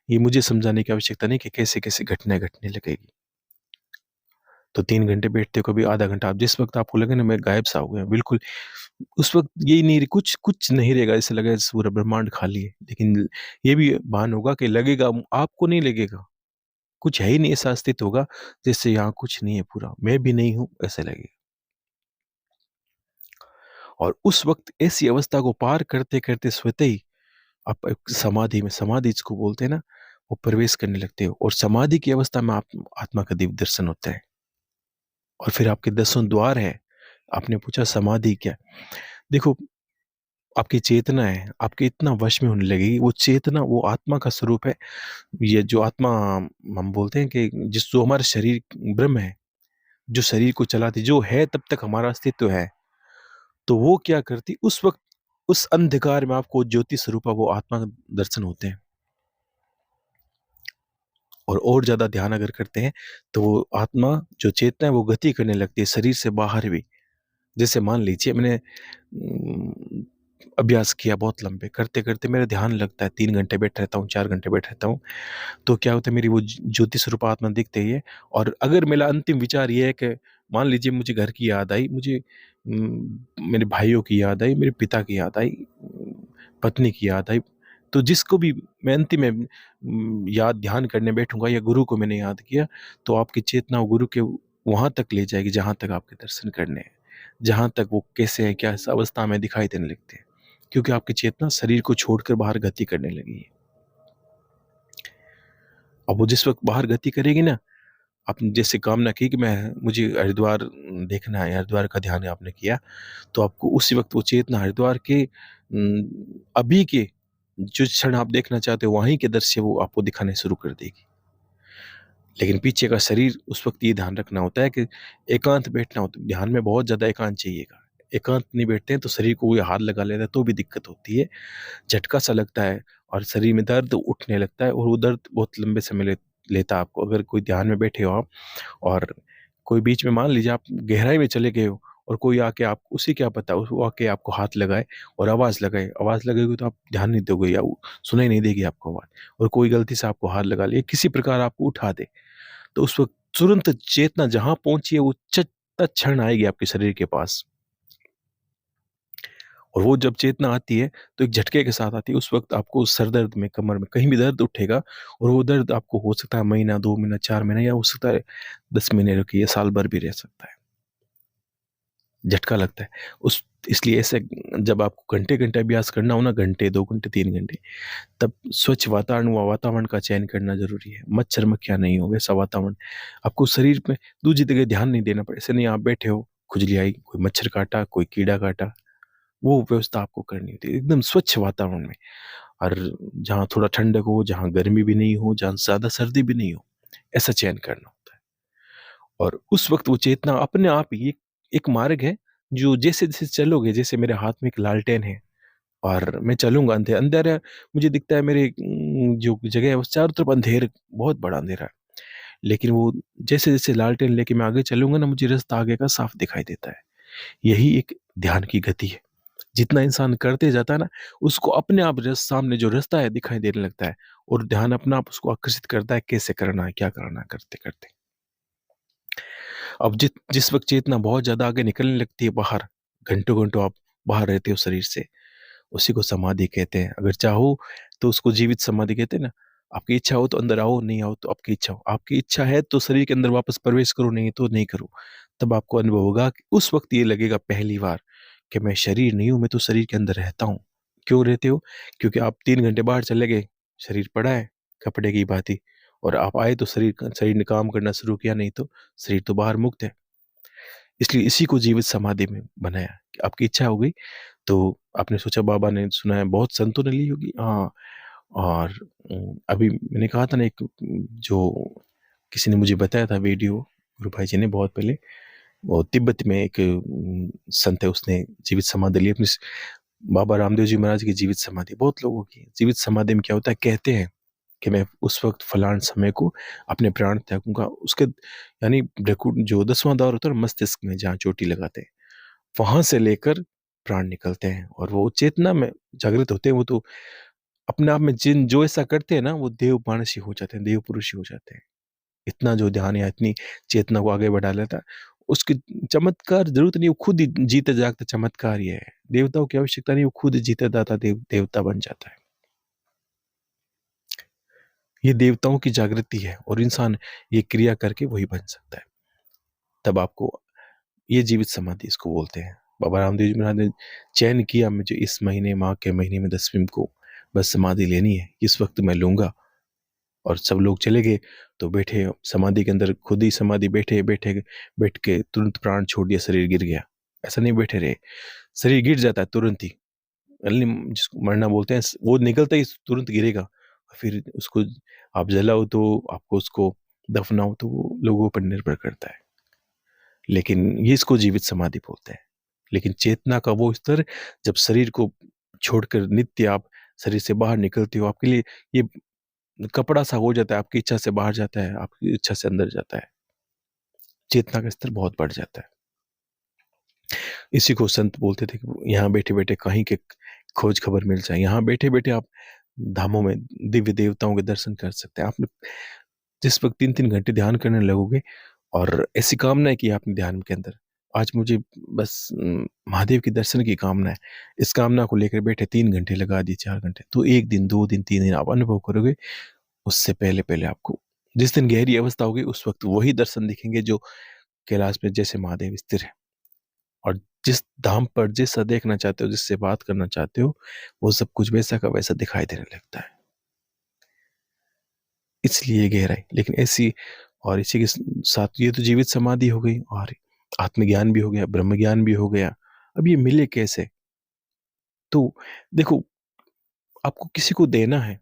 ये मुझे समझाने की आवश्यकता नहीं कि कैसे-कैसे घटनाएँ घटने लगेगी। तो 3 घंटे बैठते हो, कभी आधा घंटा, आप जिस वक़्त आपको लगे ना मैं गायब-सा हो गया, बिल्कुल, उस वक़्त यही नहीं, कुछ कुछ नहीं रहेगा, ऐसा लगेगा जैसे पूरा ब्रह्मांड खाली है। लेकिन ये भी भान होगा कि लगेगा, आपको नहीं लगेगा। कुछ है ही नहीं, ऐसा अस्तित्व होगा जैसे यहाँ कुछ नहीं है पूरा, मैं भी नहीं हूँ ऐसा लगेगा। और उस वक़्त ऐसी अवस्था को पार करते-करते स्वतः ही आप एक समाधि में, समाधि जिसको बोलते हैं ना, वो प्रवेश करने लगते हो और समाधि की अवस्था में आप आत्मा का दिव्य दर्शन होता है। और फिर आपके दसों द्वार हैं। आपने पूछा समाधि क्या है? देखो, आपकी चेतना है, आपके इतना वश में होने लगेगी, वो चेतना, वो आत्मा का स्वरूप है। ये जो आत्मा हम बोलते हैं कि जो हमारा शरीर ब्रह्म है, जो शरीर को चलाती, जो है तब तक हमारा अस्तित्व है। तो वो क्या करती उस वक़्त, उस अंधकार में आपको ज्योति स्वरूपा वो आत्मा का दर्शन होते हैं। और ज़्यादा ध्यान अगर करते हैं, तो वो आत्मा, जो चेतना है वो गति करने लगती है शरीर से बाहर भी। जैसे मान लीजिए मैंने अभ्यास किया बहुत लंबे, करते-करते मेरा ध्यान लगता है, 3 घंटे बैठ रहता हूँ, 4 घंटे बैठ रहता हूँ। तो क्या होता है, मेरी वो ज्योति स्वरूप आत्मा दिखती है। और अगर मेरा अंतिम विचार ये है कि मान लीजिए मुझे घर की याद आई, मुझे मेरे भाइयों की याद आई, मेरे पिता की याद आई, पत्नी की याद आई, तो जिसको भी मैं अंतिम में याद ध्यान करने बैठूँगा या गुरु को मैंने याद किया, तो आपकी चेतना वो गुरु के वहाँ तक ले जाएगी जहाँ तक आपके दर्शन करने हैं, जहाँ तक वो कैसे हैं, क्या इस अवस्था में दिखाई देने लगते हैं। क्योंकि आपकी चेतना शरीर को छोड़कर बाहर गति करने लगी है। अब वो जिस वक़्त बाहर गति करेगी ना, आपने जैसे कामना की कि मैं मुझे हरिद्वार देखना है, हरिद्वार का ध्यान आपने किया, तो आपको उसी वक़्त वो चेतना हरिद्वार के अभी के जो क्षण आप देखना चाहते हो, वहीं के दृश्य वो आपको दिखाने शुरू कर देगी। लेकिन पीछे का शरीर उस वक़्त ये ध्यान रखना होता है कि एकांत बैठना होता है। ध्यान में बहुत ज़्यादा एकांत चाहिएगा। एकांत नहीं बैठते हैं तो शरीर को कोई हाथ लगा लेता है तो भी दिक्कत होती है। झटका सा लगता है और शरीर में दर्द उठने लगता है और वो दर्द बहुत लंबे समय लेता है आपको। अगर कोई ध्यान में बैठे हो आप और कोई बीच में मान लीजिए आप गहराई में चले गए हो और कोई आके आप उसे क्या पता वो आके आपको हाथ लगाए और आवाज़ लगेगी तो आप ध्यान नहीं दोगे या वो सुनाई नहीं देगी आपको आवाज़, और कोई गलती से आपको हाथ लगा ले, किसी प्रकार आपको उठा दे, तो उस वक़्त तुरंत चेतना जहाँ पहुँची है वो तत्क्षण आएगी आपके शरीर के पास। और वो जब चेतना आती है तो एक झटके के साथ आती है। उस वक़्त आपको सर दर्द में, कमर में कहीं भी दर्द उठेगा और वो दर्द आपको हो सकता है महीना, 2 महीना, 4 महीने या हो सकता है 10 महीने रुकिए, साल भर भी रह सकता है। झटका लगता है। उस इसलिए ऐसे जब आपको घंटे-घंटे अभ्यास करना हो ना, घंटे, 2 घंटे, 3 घंटे, तब स्वच्छ वातावरण का चयन करना ज़रूरी है। मच्छर-मक्खियाँ नहीं हो, वैसा वातावरण। आपको शरीर में दूसरी जगह ध्यान नहीं देना पड़े। ऐसे नहीं आप बैठे हो, खुजली आई, कोई मच्छर काटा, कोई कीड़ा काटा, वो व्यवस्था आपको करनी होती है। एकदम स्वच्छ वातावरण में, और जहाँ थोड़ा ठंडक हो, जहाँ गर्मी भी नहीं हो, जहाँ ज़्यादा सर्दी भी नहीं हो, ऐसा चयन करना होता है। और उस वक़्त वो चेतना अपने आप ही एक मार्ग है, जो जैसे-जैसे चलोगे, जैसे मेरे हाथ में एक लालटेन है और मैं चलूँगा, अंधेरा मुझे दिखता है, मेरे जो जगह है उस चारों तरफ बहुत बड़ा अंधेरा है। लेकिन वो जैसे-जैसे लालटेन लेके मैं आगे चलूँगा ना, मुझे रास्ता आगे का साफ दिखाई देता है। यही एक ध्यान की गति है। जितना इंसान करते जाता है ना, उसको अपने आप सामने जो रास्ता है दिखाई देने लगता है और ध्यान अपना आप उसको आकर्षित करता है, कैसे करना है, क्या करना है, करते-करते। अब जिस वक़्त चेतना बहुत ज़्यादा आगे निकलने लगती है बाहर, घंटों-घंटों आप बाहर रहते हो शरीर से, उसी को समाधि कहते हैं। अगर चाहो तो उसको जीवित समाधि कहते हैं ना। आपकी इच्छा हो तो अंदर आओ, नहीं आओ तो आपकी इच्छा हो। आपकी इच्छा है तो शरीर के अंदर वापस प्रवेश करो, नहीं तो नहीं करो। तब आपको अनुभव होगा कि उस वक़्त ये लगेगा पहली बार कि मैं शरीर नहीं हूँ, मैं तो शरीर के अंदर रहता हूँ। क्यों रहते हो? क्योंकि आप 3 घंटे बाहर चले गए, शरीर पड़ा है कपड़े की भाँति, और आप आए तो शरीर ने काम करना शुरू किया, नहीं तो शरीर तो बाहर मुक्त है। इसलिए इसी को जीवित समाधि में बनाया कि आपकी इच्छा हो गई तो आपने सोचा, बाबा ने सुना है बहुत संतों ने ली होगी, हाँ। और अभी मैंने कहा था ना, एक जो किसी ने मुझे बताया था वीडियो, गुरु भाई जी ने बहुत पहले, वो तिब्बत में एक संत है, उसने जीवित समाधि ली अपनी। बाबा रामदेव जी महाराज की जीवित समाधि बहुत लोगों की है। जीवित समाधि में क्या होता है, कहते हैं कि मैं उस वक्त फलान समय को अपने प्राण त्यागूंगा, उसके यानी जो 10वां द्वार होता है मस्तिष्क में, जहाँ चोटी लगाते हैं, वहां से लेकर प्राण निकलते हैं और वो चेतना में जागृत होते हैं। वो तो अपने आप में जिन जो ऐसा करते हैं ना, वो देव मानस ही हो जाते हैं, देव पुरुष ही हो जाते हैं। इतना जो ध्यान या इतनी चेतना को आगे बढ़ा लेता है, उसकी चमत्कार जरूरत नहीं, वो खुद ही जीते जागते चमत्कार ही है। देवताओं की आवश्यकता नहीं, वो खुद जीते दाता देवता बन जाता है। ये देवताओं की जागृति है और इंसान ये क्रिया करके वही बन सकता है। तब आपको ये जीवित समाधि इसको बोलते हैं। बाबा रामदेव जी महाराज ने चयन किया, मुझे इस महीने, माह के महीने में 10वीं को बस समाधि लेनी है, इस वक्त मैं लूंगा। और सब लोग चले गए तो बैठे समाधि के अंदर, खुद ही समाधि बैठ के तुरंत प्राण छोड़ दिया, शरीर गिर गया। ऐसा नहीं बैठे रहे, शरीर गिर जाता है तुरंत ही, जिसको मरना बोलते हैं, वो निकलता ही तुरंत गिरेगा। फिर उसको आप जलाओ तो आपको उसको दफनाओ तो वो लोगों पर निर्भर करता है। लेकिन ये इसको जीवित समाधि बोलते हैं। लेकिन चेतना का वो स्तर, जब शरीर को छोड़कर नित्य आप शरीर से बाहर निकलते हो, आपके लिए ये कपड़ा सा हो जाता है, आपकी इच्छा से बाहर जाता है, आपकी इच्छा से अंदर जाता है। चेतना का स्तर बहुत बढ़ जाता है। इसी को संत बोलते थे कि यहाँ बैठे बैठे कहीं के खोज खबर मिल जाए। यहाँ बैठे बैठे आप धामों में दिव्य देवताओं के दर्शन कर सकते हैं। आपने जिस वक्त 3-3 घंटे ध्यान करने लगोगे और ऐसी कामना है कि आपने ध्यान के अंदर, आज मुझे बस महादेव के दर्शन की कामना है। इस कामना को लेकर बैठे 3 घंटे लगा दिए, 4 घंटे, तो 1 दिन, 2 दिन, 3 दिन आप अनुभव करोगे। उससे पहले-पहले आपको जिस दिन गहरी अवस्था होगी उस वक़्त वही दर्शन दिखेंगे जो कैलाश में जैसे महादेव स्थिर है। और जिस धाम पर जैसा देखना चाहते हो, जिससे बात करना चाहते हो, वो सब कुछ वैसा का वैसा दिखाई देने लगता है। इसलिए गहराई, लेकिन ऐसी और इसी के साथ ये तो जीवित समाधि हो गई और आत्मज्ञान भी हो गया, ब्रह्म ज्ञान भी हो गया। अब ये मिले कैसे? तो देखो, आपको किसी को देना है,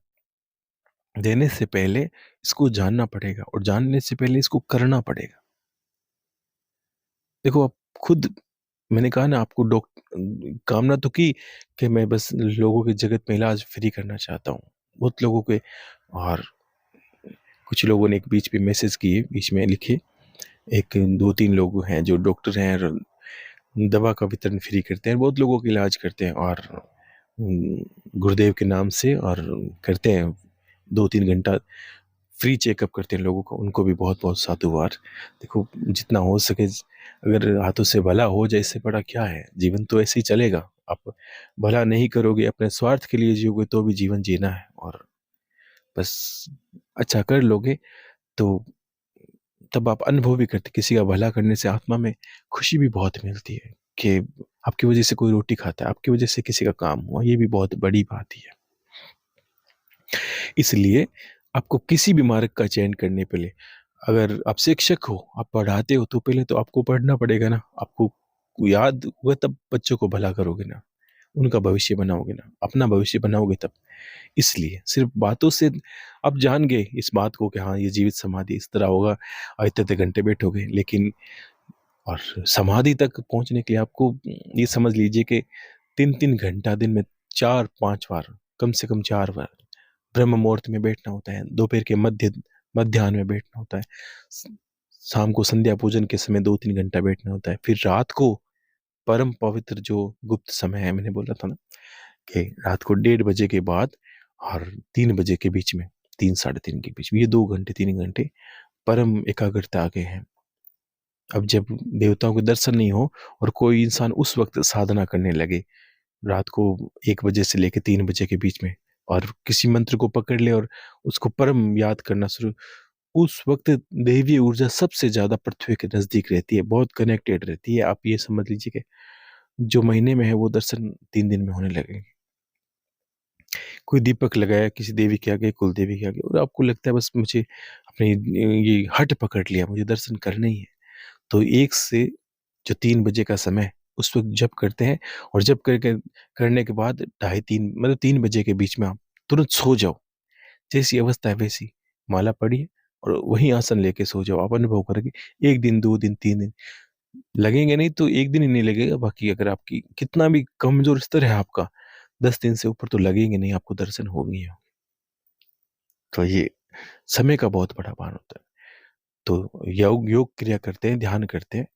देने से पहले इसको जानना पड़ेगा और जानने से पहले इसको करना पड़ेगा। देखो, आप खुद, मैंने कहा ना आपको, कामना तो की कि मैं बस लोगों के जगत में इलाज फ्री करना चाहता हूँ। बहुत लोगों के, और कुछ लोगों ने एक बीच पे मैसेज किए, बीच में लिखे, एक 2-3 लोग हैं जो डॉक्टर हैं और दवा का वितरण फ्री करते हैं, बहुत लोगों का इलाज करते हैं और गुरुदेव के नाम से, और करते हैं 2-3 घंटा फ्री चेकअप करते हैं लोगों को। उनको भी बहुत बहुत साधुवाद। देखो, जितना हो सके, अगर हाथों से भला हो जाए, इससे बड़ा क्या है। जीवन तो ऐसे ही चलेगा। आप भला नहीं करोगे, अपने स्वार्थ के लिए जियोगे, तो भी जीवन जीना है। और बस अच्छा कर लोगे तो तब आप अनुभव भी करते, किसी का भला करने से आत्मा में खुशी भी बहुत मिलती है कि आपकी वजह से कोई रोटी खाता है, आपकी वजह से किसी का काम हुआ, ये भी बहुत बड़ी बात ही है। इसलिए आपको किसी भी मार्ग का चयन करने पहले, अगर आप शिक्षक हो, आप पढ़ाते हो, तो पहले तो आपको पढ़ना पड़ेगा ना। आपको याद हुआ तब बच्चों को भला करोगे ना, उनका भविष्य बनाओगे ना, अपना भविष्य बनाओगे तब। इसलिए सिर्फ बातों से आप जान गए इस बात को कि हाँ, ये जीवित समाधि इस तरह होगा, और इतने घंटे बैठोगे, लेकिन और समाधि तक पहुंचने के लिए आपको ये समझ लीजिए कि 3-3 घंटा दिन में 4-5 बार, कम से कम 4 बार ब्रह्म मुहूर्त में बैठना होता है, दोपहर के मध्याह्न में बैठना होता है, स- शाम को संध्या पूजन के समय 2-3 घंटा बैठना होता है, फिर रात को परम पवित्र जो गुप्त समय है, मैंने बोला था ना कि रात को 1:30 बजे के बाद और 3 बजे के बीच में, 3-3:30 के बीच में, ये 2 घंटे 3 घंटे परम एकाग्रता आ गए हैं। अब जब देवताओं के दर्शन नहीं हो और कोई इंसान उस वक्त साधना करने लगे, रात को 1 बजे से लेकर 3 बजे के बीच में, और किसी मंत्र को पकड़ ले और उसको परम याद करना शुरू, उस वक्त दैवीय ऊर्जा सबसे ज्यादा पृथ्वी के नजदीक रहती है, बहुत कनेक्टेड रहती है। आप ये समझ लीजिए कि जो महीने में है वो दर्शन 3 दिन में होने लगे। कोई दीपक लगाया किसी देवी के आगे, कुल देवी के आगे, और आपको लगता है बस मुझे अपने ये हट पकड़ लिया, मुझे दर्शन करना ही है, तो 1 से जो 3 बजे का समय, उस वक्त जप करते हैं। और जप करके करने के बाद 2:30-3, मतलब 3 बजे के बीच में आप तुरंत सो जाओ। जैसी अवस्था है वैसी, माला पढ़िए और वहीं आसन लेके सो जाओ। आप अनुभव करोगे 1 दिन, 2 दिन, 3 दिन लगेंगे नहीं तो 1 दिन ही नहीं लगेगा। बाकी अगर आपकी कितना भी कमजोर स्तर है आपका, 10 दिन से ऊपर तो लगेंगे नहीं, आपको दर्शन होंगे। तो ये समय का बहुत बड़ा भान होता है। तो योग योग क्रिया करते हैं, ध्यान करते हैं,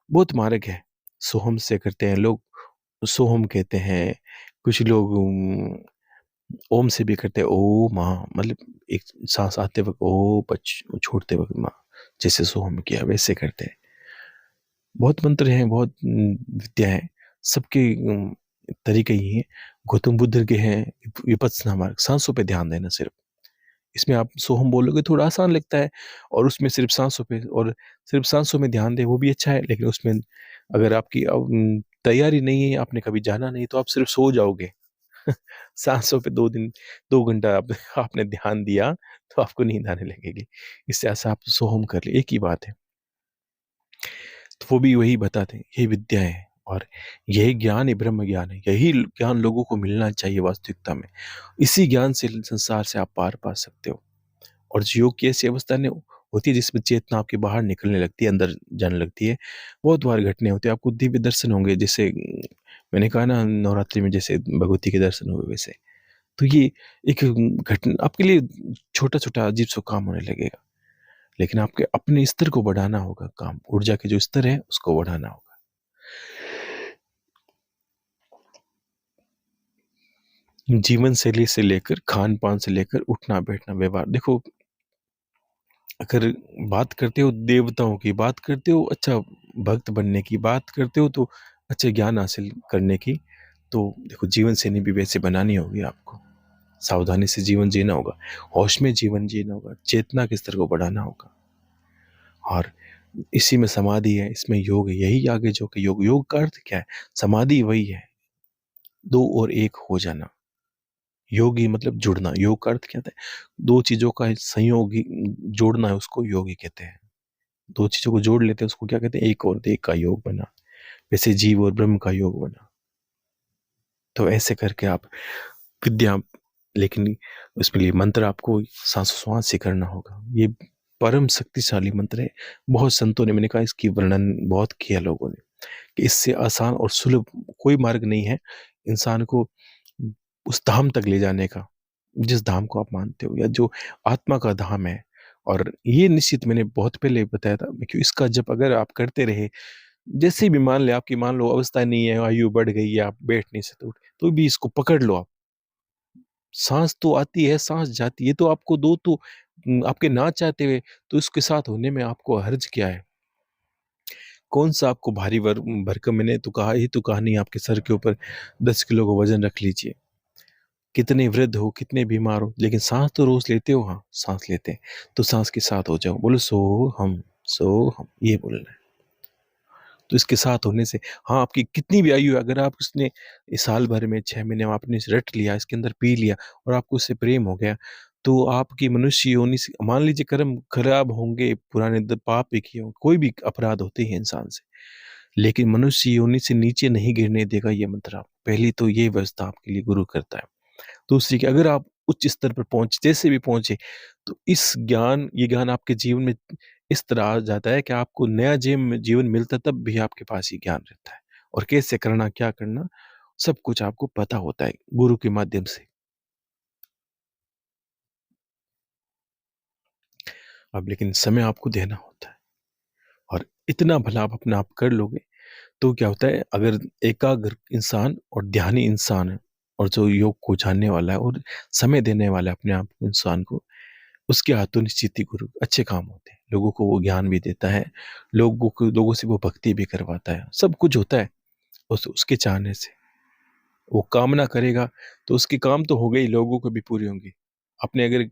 बहुत मार्ग है। सोहम से करते हैं लोग, सोहम कहते हैं। कुछ लोग ओम से भी करते हैं, ओ माँ, मतलब एक सांस आते वक्त ओ, पच छोड़ते वक्त माँ, जैसे सोहम किया वैसे करते हैं। बहुत मंत्र हैं, बहुत विद्या है, सबके तरीके ही हैं। गौतम बुद्ध के हैं विपස්සना मार्ग, सांसों पे ध्यान देना सिर्फ। इसमें आप सोहम बोलोगे थोड़ा आसान लगता है, और उसमें सिर्फ सांसों पे, और सिर्फ सांसों में ध्यान दे वो भी अच्छा है, लेकिन उसमें अगर आपकी तैयारी नहीं है, आपने कभी जाना नहीं, तो आप सिर्फ सो जाओगे। सांसों पे 2 दिन, 2 घंटा आपने ध्यान दिया तो आपको नींद आने लगेगी। इससे ऐसा आप सोहम कर ले, एक ही बात है। तो वो भी वही बताते हैं, ये विद्या है और यही ज्ञान ही ब्रह्म ज्ञान है। यही ज्ञान लोगों को मिलना चाहिए वास्तविकता में। इसी ज्ञान से संसार से आप पार पा सकते हो। और योग की ऐसी अवस्था नहीं होती है जिसमें चेतना आपके बाहर निकलने लगती है, अंदर जाने लगती है। बहुत बार घटने होते हैं, आपको दिव्य दर्शन होंगे, जैसे मैंने कहा ना नवरात्रि में जैसे भगवती के दर्शन हुए वैसे। तो ये एक घटना आपके लिए छोटा छोटा अजीब सा काम होने लगेगा, लेकिन आपके अपने स्तर को बढ़ाना होगा। काम, ऊर्जा के जो स्तर है उसको बढ़ाना होगा। जीवन शैली से लेकर, खान पान से लेकर, उठना बैठना, व्यवहार, देखो अगर बात करते हो देवताओं की, बात करते हो अच्छा भक्त बनने की, बात करते हो तो अच्छे ज्ञान हासिल करने की, तो देखो जीवन शैली भी वैसे बनानी होगी आपको। सावधानी से जीवन जीना होगा, होश में जीवन जीना होगा, चेतना के स्तर को बढ़ाना होगा। और इसी में समाधि है, इसमें योग है, यही आगे जो कि योग, योग का अर्थ क्या है? समाधि वही है, दो और एक हो जाना। योगी मतलब जुड़ना। योग का अर्थ क्या होता है? दो चीजों का संयोग जोड़ना है, उसको योगी कहते हैं। दो चीजों को जोड़ लेते हैं, उसको क्या कहते हैं? एक और एक का योग बना। वैसे जीव और ब्रह्म का योग बना। तो ऐसे करके आप विद्या, लेकिन उसके लिए मंत्र आपको सांसों से करना होगा। ये परम शक्तिशाली मंत्र है। बहुत संतों ने, मैंने कहा, इसकी वर्णन बहुत किया लोगों ने कि इससे आसान और सुलभ कोई मार्ग नहीं है इंसान को उस धाम तक ले जाने का, जिस धाम को आप मानते हो, या जो आत्मा का धाम है। और ये निश्चित मैंने बहुत पहले बताया था कि इसका जब अगर आप करते रहे, जैसे भी मान ले आपकी, मान लो अवस्था नहीं है, आयु बढ़ गई है, आप बैठ नहीं सकते, तो भी इसको पकड़ लो आप। सांस तो आती है, सांस जाती है, तो आपको दो तो आपके ना चाहते हुए, तो इसके साथ होने में आपको हर्ज क्या है? कौन सा आपको भारी भरकम, मैंने तो कहा ही तो, कहा नहीं आपके सर के ऊपर 10 किलो का वजन रख लीजिए। कितने वृद्ध हो, कितने बीमार हो, लेकिन सांस तो रोज लेते हो। हाँ, सांस लेते हैं, तो सांस के साथ हो जाओ, बोलो सो हम, सो हम, ये बोलना है। तो इसके साथ होने से, हाँ, आपकी कितनी भी आयु है, अगर आप उसने इस साल भर में 6 महीने में आपने इसे रट लिया, इसके अंदर पी लिया, और आपको उससे प्रेम हो गया, तो आपकी मनुष्य योनि से, मान लीजिए कर्म खराब होंगे, पुराने पाप भी किए हों, कोई भी अपराध होते हैं इंसान से, लेकिन मनुष्य योनि से नीचे नहीं गिरने देगा ये मंत्र। आप पहली तो ये व्यवस्था आपके लिए गुरु करता है। दूसरी कि अगर आप उच्च स्तर पर पहुंच, जैसे भी पहुंचे, तो इस ज्ञान, ये ज्ञान आपके जीवन में इस तरह आ जाता है कि आपको नया जीवन जीवन मिलता, तब भी आपके पास ये ज्ञान रहता है, और कैसे करना, क्या करना, सब कुछ आपको पता होता है गुरु के माध्यम से। अब लेकिन समय आपको देना होता है, और इतना भला आप अपने आप कर लोगे, तो क्या होता है, अगर एकाग्र इंसान और ध्यानी इंसान है, और जो योग को जानने वाला है और समय देने वाला है अपने आप इंसान को, उसके हाथों निश्चित ही गुरु अच्छे काम होते हैं। लोगों को वो ज्ञान भी देता है, लोगों से वो भक्ति भी करवाता है, सब कुछ होता है उसके चाहने से। वो कामना करेगा तो उसके काम तो हो गई, लोगों को भी पूरी होंगी। आपने अगर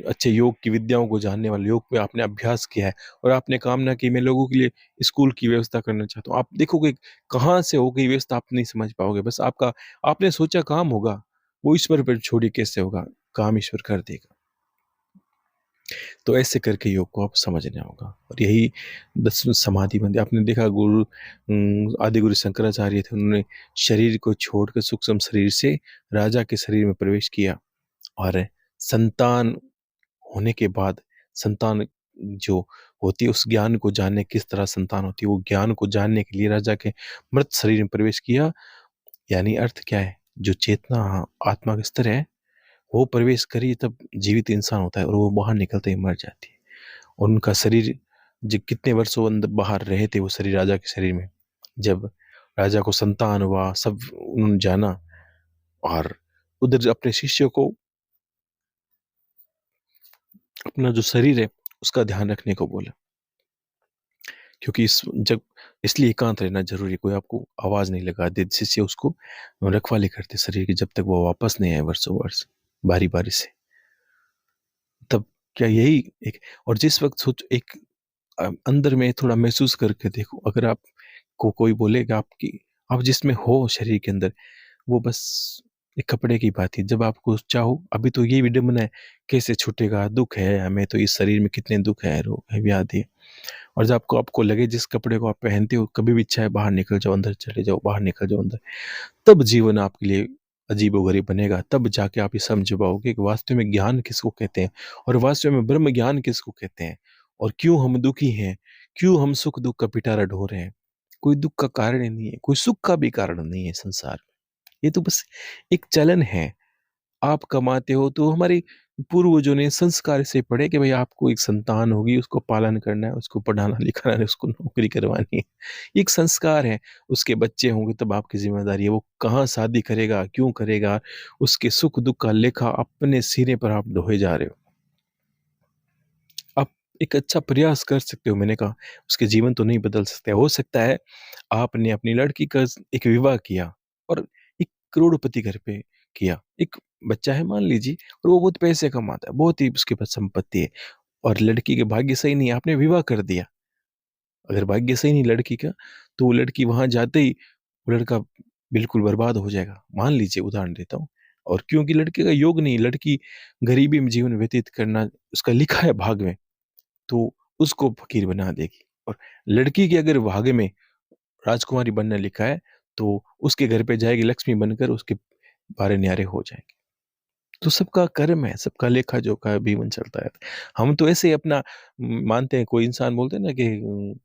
अच्छे योग की विद्याओं को जानने वाले, योग पे आपने अभ्यास किया है, और आपने कामना की मैं लोगों के लिए स्कूल की व्यवस्था करना चाहता हूँ, आप देखोगे कहाँ से हो गई व्यवस्था, आप नहीं समझ पाओगे। बस आपका, आपने सोचा काम होगा, वो ईश्वर पर छोड़िए कैसे होगा, काम ईश्वर कर देगा। तो ऐसे करके योग को आप समझना होगा, और यही 10 समाधि बंदी। आपने देखा गुरु, आदि गुरु शंकराचार्य थे, उन्होंने शरीर को छोड़कर सूक्ष्म शरीर से राजा के शरीर में प्रवेश किया, और संतान होने के बाद, संतान जो होती है, उस ज्ञान को जानने, किस तरह संतान होती है, वो ज्ञान को जानने के लिए राजा के मृत शरीर में प्रवेश किया। यानी अर्थ क्या है? जो चेतना, आत्मा का स्तर है, वो प्रवेश करी तब जीवित इंसान होता है, और वो बाहर निकलते ही मर जाती है। और उनका शरीर, जो कितने वर्षों अंदर बाहर रहे थे वो शरीर, राजा के शरीर में, जब राजा को संतान हुआ, सब उन्होंने जाना, और उधर अपने शिष्य को अपना जो शरीर है उसका ध्यान रखने को बोला, क्योंकि इस जब, इसलिए एकांत रहना जरूरी है। कोई आपको आवाज नहीं लगा दे, शिष्य उसको रखवाली करते शरीर की, जब तक वो वापस नहीं आए वर्षों वर्ष, बारी बारी से। तब क्या यही एक, और जिस वक्त सोच एक अंदर में थोड़ा महसूस करके देखो, अगर आप को कोई बोलेगा आपकी, आप जिसमें हो शरीर के अंदर, वो बस एक कपड़े की बात है। जब आपको चाहो, अभी तो ये विडंबना है, कैसे छूटेगा, दुख है हमें तो इस शरीर में, कितने दुख है, रोग है, व्याधि है। और जब आपको आपको लगे, जिस कपड़े को आप पहनते हो, कभी भी इच्छा है बाहर निकल जाओ, अंदर चले जाओ, बाहर निकल जाओ अंदर, तब जीवन आपके लिए अजीबोगरीब बनेगा। तब जाके आप ये समझ पाओगे कि वास्तव में ज्ञान किसको कहते हैं, और वास्तव में ब्रह्म ज्ञान किसको कहते हैं, और क्यों हम दुखी हैं, क्यों हम सुख दुख का पिटारा ढो रहे हैं। कोई दुख का कारण ही नहीं है, कोई सुख का भी कारण नहीं है संसार में। ये तो बस एक चलन है। आप कमाते हो तो हमारे पूर्वजों ने संस्कार से पढ़े कि भाई आपको एक संतान होगी, उसको पालन करना है, उसको पढ़ाना लिखाना है, उसको नौकरी करवानी है, ये एक संस्कार है। उसके बच्चे होंगे तब आपकी जिम्मेदारी है, वो कहाँ शादी करेगा, क्यों करेगा, उसके सुख दुख का लेखा अपने सिरे पर आप ढोए जा रहे हो। एक अच्छा प्रयास कर सकते हो। मैंने कहा उसके जीवन तो नहीं बदल सकते। हो सकता है आपने अपनी लड़की का एक विवाह किया और एक करोड़पति घर पे किया। एक बच्चा है मान लीजिए और वो बहुत पैसे कमाता है, बहुत ही उसके पास संपत्ति है और लड़की के भाग्य सही नहीं है, आपने विवाह कर दिया। अगर भाग्य सही नहीं लड़की का, तो वो लड़की वहाँ जाते ही वो लड़का बिल्कुल बर्बाद हो जाएगा। मान लीजिए उदाहरण देता हूँ। और क्योंकि लड़के का योग नहीं, लड़की गरीबी में जीवन व्यतीत करना उसका लिखा है भाग में, तो उसको फ़कीर बना देगी। और लड़की के अगर भाग्य में राजकुमारी बनना लिखा है, तो उसके घर पे जाएगी लक्ष्मी बनकर, उसके पारे न्यारे हो जाएँगे। तो सबका कर्म है, सबका लेखा-जोखा है, जीवन चलता है। हम तो ऐसे ही अपना मानते हैं, कोई इंसान बोलते हैं ना कि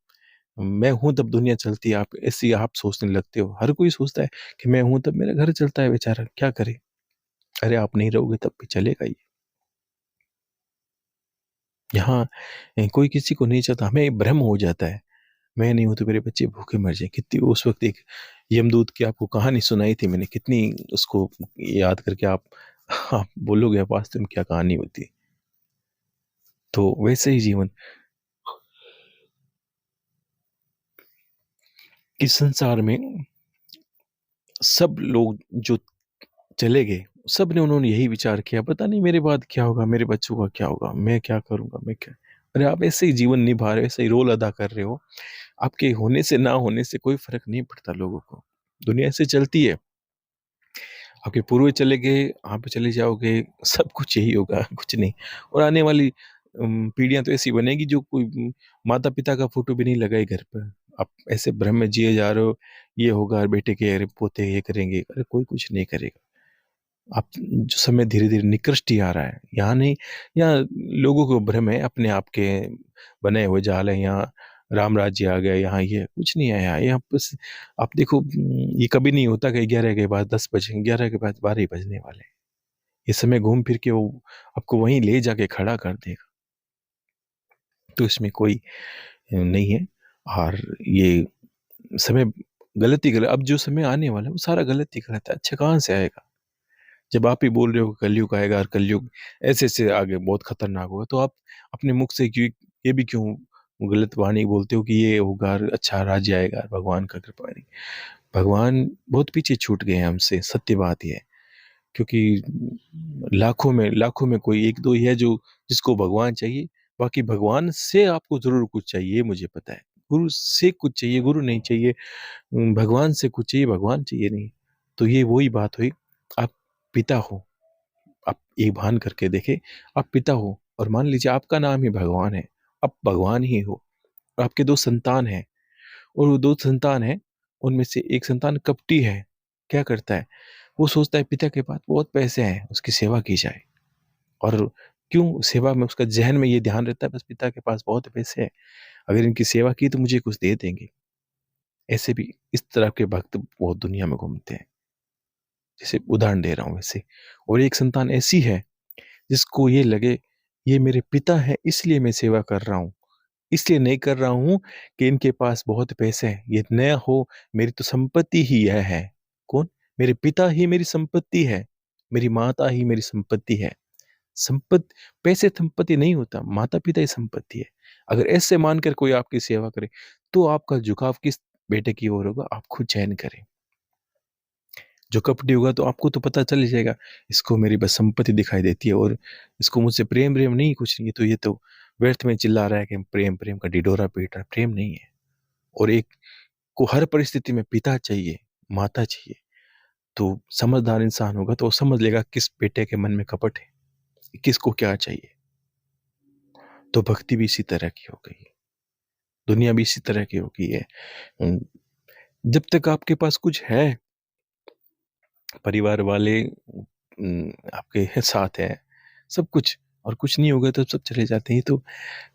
मैं हूँ तब दुनिया चलती है, आप ऐसे ही आप सोचने लगते हो। हर कोई सोचता है कि मैं हूँ तब मेरा घर चलता है बेचारा, क्या करे? अरे आप नहीं रहोगे तब भी चलेगा ही। यहाँ कोई किसी को नहीं चाहता, हमें भ्रम हो जाता है। मैं नहीं हूँ तो मेरे बच्चे भूखे मर जाएँ। कितनी उस वक़्त एक यमदूत की आपको कहानी सुनाई थी मैंने, कितनी उसको याद करके आप बोलोगे अब वास्तव में क्या कहानी होती। तो वैसे ही जीवन इस संसार में सब लोग जो चले गए, सब ने उन्होंने यही विचार किया, पता नहीं मेरे बाद क्या होगा, मेरे बच्चों का क्या होगा, मैं क्या करूँगा, मैं क्या। अरे आप ऐसे ही जीवन निभा रहे हो, ऐसे ही रोल अदा कर रहे हो। आपके होने से ना होने से कोई फ़र्क नहीं पड़ता लोगों को। दुनिया ऐसे चलती है। आपके पूर्वज चले गए, आप चले जाओगे, सब कुछ यही होगा, कुछ नहीं। और आने वाली पीढ़ियाँ तो ऐसी बनेगी जो कोई माता-पिता का फ़ोटो भी नहीं लगाए घर पर। आप ऐसे भ्रम में जिए जा रहे हो, ये होगा, बेटे के अरे पोते ये करेंगे, अरे कोई कुछ नहीं करेगा। आप जो समय धीरे-धीरे निकृष्ट ही आ रहा है। यहाँ नहीं, यहाँ लोगों को भ्रम है, अपने आप के बनाए हुए जाल है, यहाँ राम राज्य आ गया, यहाँ ये कुछ नहीं है यहाँ। यहाँ बस आप देखो ये कभी नहीं होता कि 11 के बाद 10 बजे, 11 के बाद 12 ही बजने वाले हैं। ये समय घूम फिर के वो आपको वहीं ले जाके खड़ा कर देगा। तो इसमें कोई नहीं है। और ये समय गलत ही गलत, अब जो समय आने वाला है वो सारा गलत ही गलत है। अच्छा कहाँ से आएगा? जब आप ही बोल रहे हो कि कलयुग आएगा और कलयुग ऐसे-ऐसे आगे बहुत खतरनाक होगा, तो आप अपने मुख से क्यों ये भी क्यों गलत वाणी बोलते हो कि ये होगा और अच्छा राज्य आएगा, भगवान का कृपा नहीं। भगवान बहुत पीछे छूट गए हैं हमसे, सत्य बात ये है। क्योंकि लाखों में कोई 1-2 ही है जो जिसको भगवान चाहिए, बाकी भगवान से आपको ज़रूर कुछ चाहिए, ये मुझे पता है। गुरु से कुछ चाहिए, गुरु नहीं चाहिए। भगवान से कुछ चाहिए, भगवान चाहिए नहीं। तो ये वही बात हुई, आप पिता हो, आप एक भान करके देखें, आप पिता हो और मान लीजिए आपका नाम ही भगवान है, आप भगवान ही हो। आपके 2 संतान हैं और वो 2 संतान हैं, उनमें से एक संतान कपटी है। क्या करता है? वो सोचता है पिता के पास बहुत पैसे हैं, उसकी सेवा की जाए। और क्यों सेवा में उसका ज़हन में ये ध्यान रहता है बस पिता के पास बहुत पैसे हैं, अगर इनकी सेवा की तो मुझे कुछ दे देंगे। ऐसे भी इस तरह के भक्त बहुत दुनिया में घूमते हैं। जैसे उदाहरण दे रहा हूँ वैसे। और एक संतान ऐसी है जिसको ये लगे ये मेरे पिता हैं इसलिए मैं सेवा कर रहा हूँ। इसलिए नहीं कर रहा हूँ कि इनके पास बहुत पैसे हैं। ये न हो, मेरी तो संपत्ति ही यह है। कौन? मेरे पिता ही मेरी संपत्ति है। मेरी माता ही मेरी संपत्ति है। पैसे संपत्ति नहीं होता, माता-पिता ही संपत्ति है। अगर ऐसे मानकर कोई आपकी सेवा करे, तो आपका झुकाव किस बेटे की ओर होगा, आप खुद चयन करें। जो कपटी होगा तो आपको तो पता चल ही जाएगा, इसको मेरी बस संपत्ति दिखाई देती है और इसको मुझसे प्रेम-व्रेम नहीं, कुछ नहीं, तो ये तो व्यर्थ में चिल्ला रहा है कि प्रेम-प्रेम का ढिढोरा पीट रहा है, प्रेम नहीं है। और एक को हर परिस्थिति में पिता चाहिए, माता चाहिए, तो समझदार इंसान होगा तो वो समझ लेगा किस बेटे के मन में कपट है, किसको क्या चाहिए। तो भक्ति भी इसी तरह की हो गई है, दुनिया भी इसी तरह की हो गई है। उम, जब तक आपके पास कुछ है, परिवार वाले आपके साथ हैं, सब कुछ, और कुछ नहीं होगा तो सब चले जाते हैं। ये तो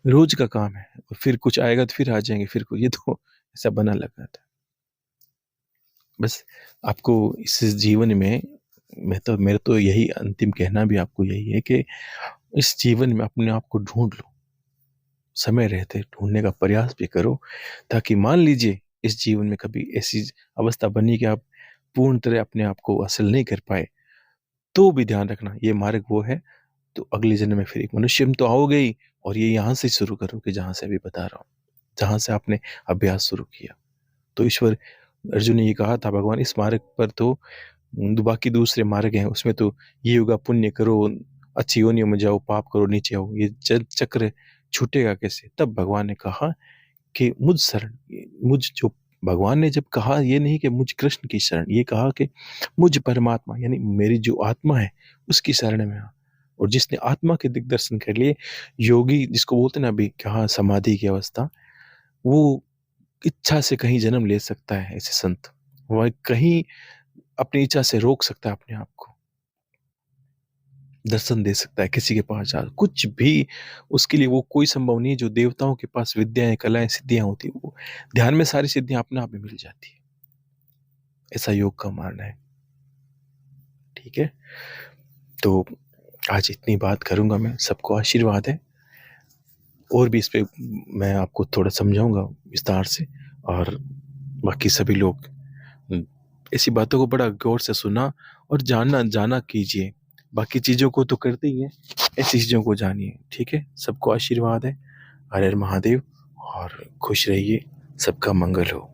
रोज़ का काम है और फिर कुछ आएगा तो फिर आ जाएँगे, फिर ये तो ऐसा बना लगा था। बस आपको इस जीवन में मेरा तो यही अंतिम कहना भी आपको यही है कि इस जीवन में अपने आप को ढूँढ लो। समय रहते ढूँढने का प्रयास भी करो, ताकि मान लीजिए इस जीवन में कभी ऐसी अवस्था बनी कि आप पूर्ण तरह अपने आप को हासिल नहीं कर पाए, तो भी ध्यान रखना ये मार्ग वो है तो अगले जन्म में फिर एक मनुष्य में तो आओगे ही, और ये यहाँ से शुरू करोगे जहाँ से अभी बता रहा हूँ, जहाँ से आपने अभ्यास शुरू किया। तो ईश्वर, अर्जुन ने ये कहा था, भगवान इस मार्ग पर तो बाकी दूसरे मार्ग हैं, उसमें तो ये होगा पुण्य करो, अच्छी योनियों में जाओ, पाप करो नीचे आओ, ये चक्र छूटेगा कैसे? तब भगवान ने कहा कि मुझ शरण, मुझ जो भगवान ने जब कहा, ये नहीं कि मुझ कृष्ण की शरण, ये कहा कि मुझ परमात्मा यानी मेरी जो आत्मा है उसकी शरण में आ। और जिसने आत्मा के दिग्दर्शन कर लिए, योगी जिसको बोलते हैं ना अभी कहा समाधि की अवस्था, वो इच्छा से कहीं जन्म ले सकता है। ऐसे संत वह कहीं अपनी इच्छा से रोक सकता है अपने आप को, दर्शन दे सकता है किसी के पास जा, कुछ भी उसके लिए वो कोई संभव नहीं है। जो देवताओं के पास विद्याएं, कलाएं, सिद्धियां होती है, वो ध्यान में सारी सिद्धियां अपने आप ही मिल जाती है। ऐसा योग का मानना है। ठीक है, तो आज इतनी बात करूंगा मैं। सबको आशीर्वाद है, और भी इस पे मैं आपको थोड़ा समझाऊंगा विस्तार से। और बाकी सभी लोग ऐसी बातों को बड़ा गौर से सुना और जानना जाना कीजिए। बाकी चीज़ों को तो करते ही हैं, ऐसी चीज़ों को जानिए। ठीक है, सबको आशीर्वाद है। हर हर महादेव, और खुश रहिए, सबका मंगल हो।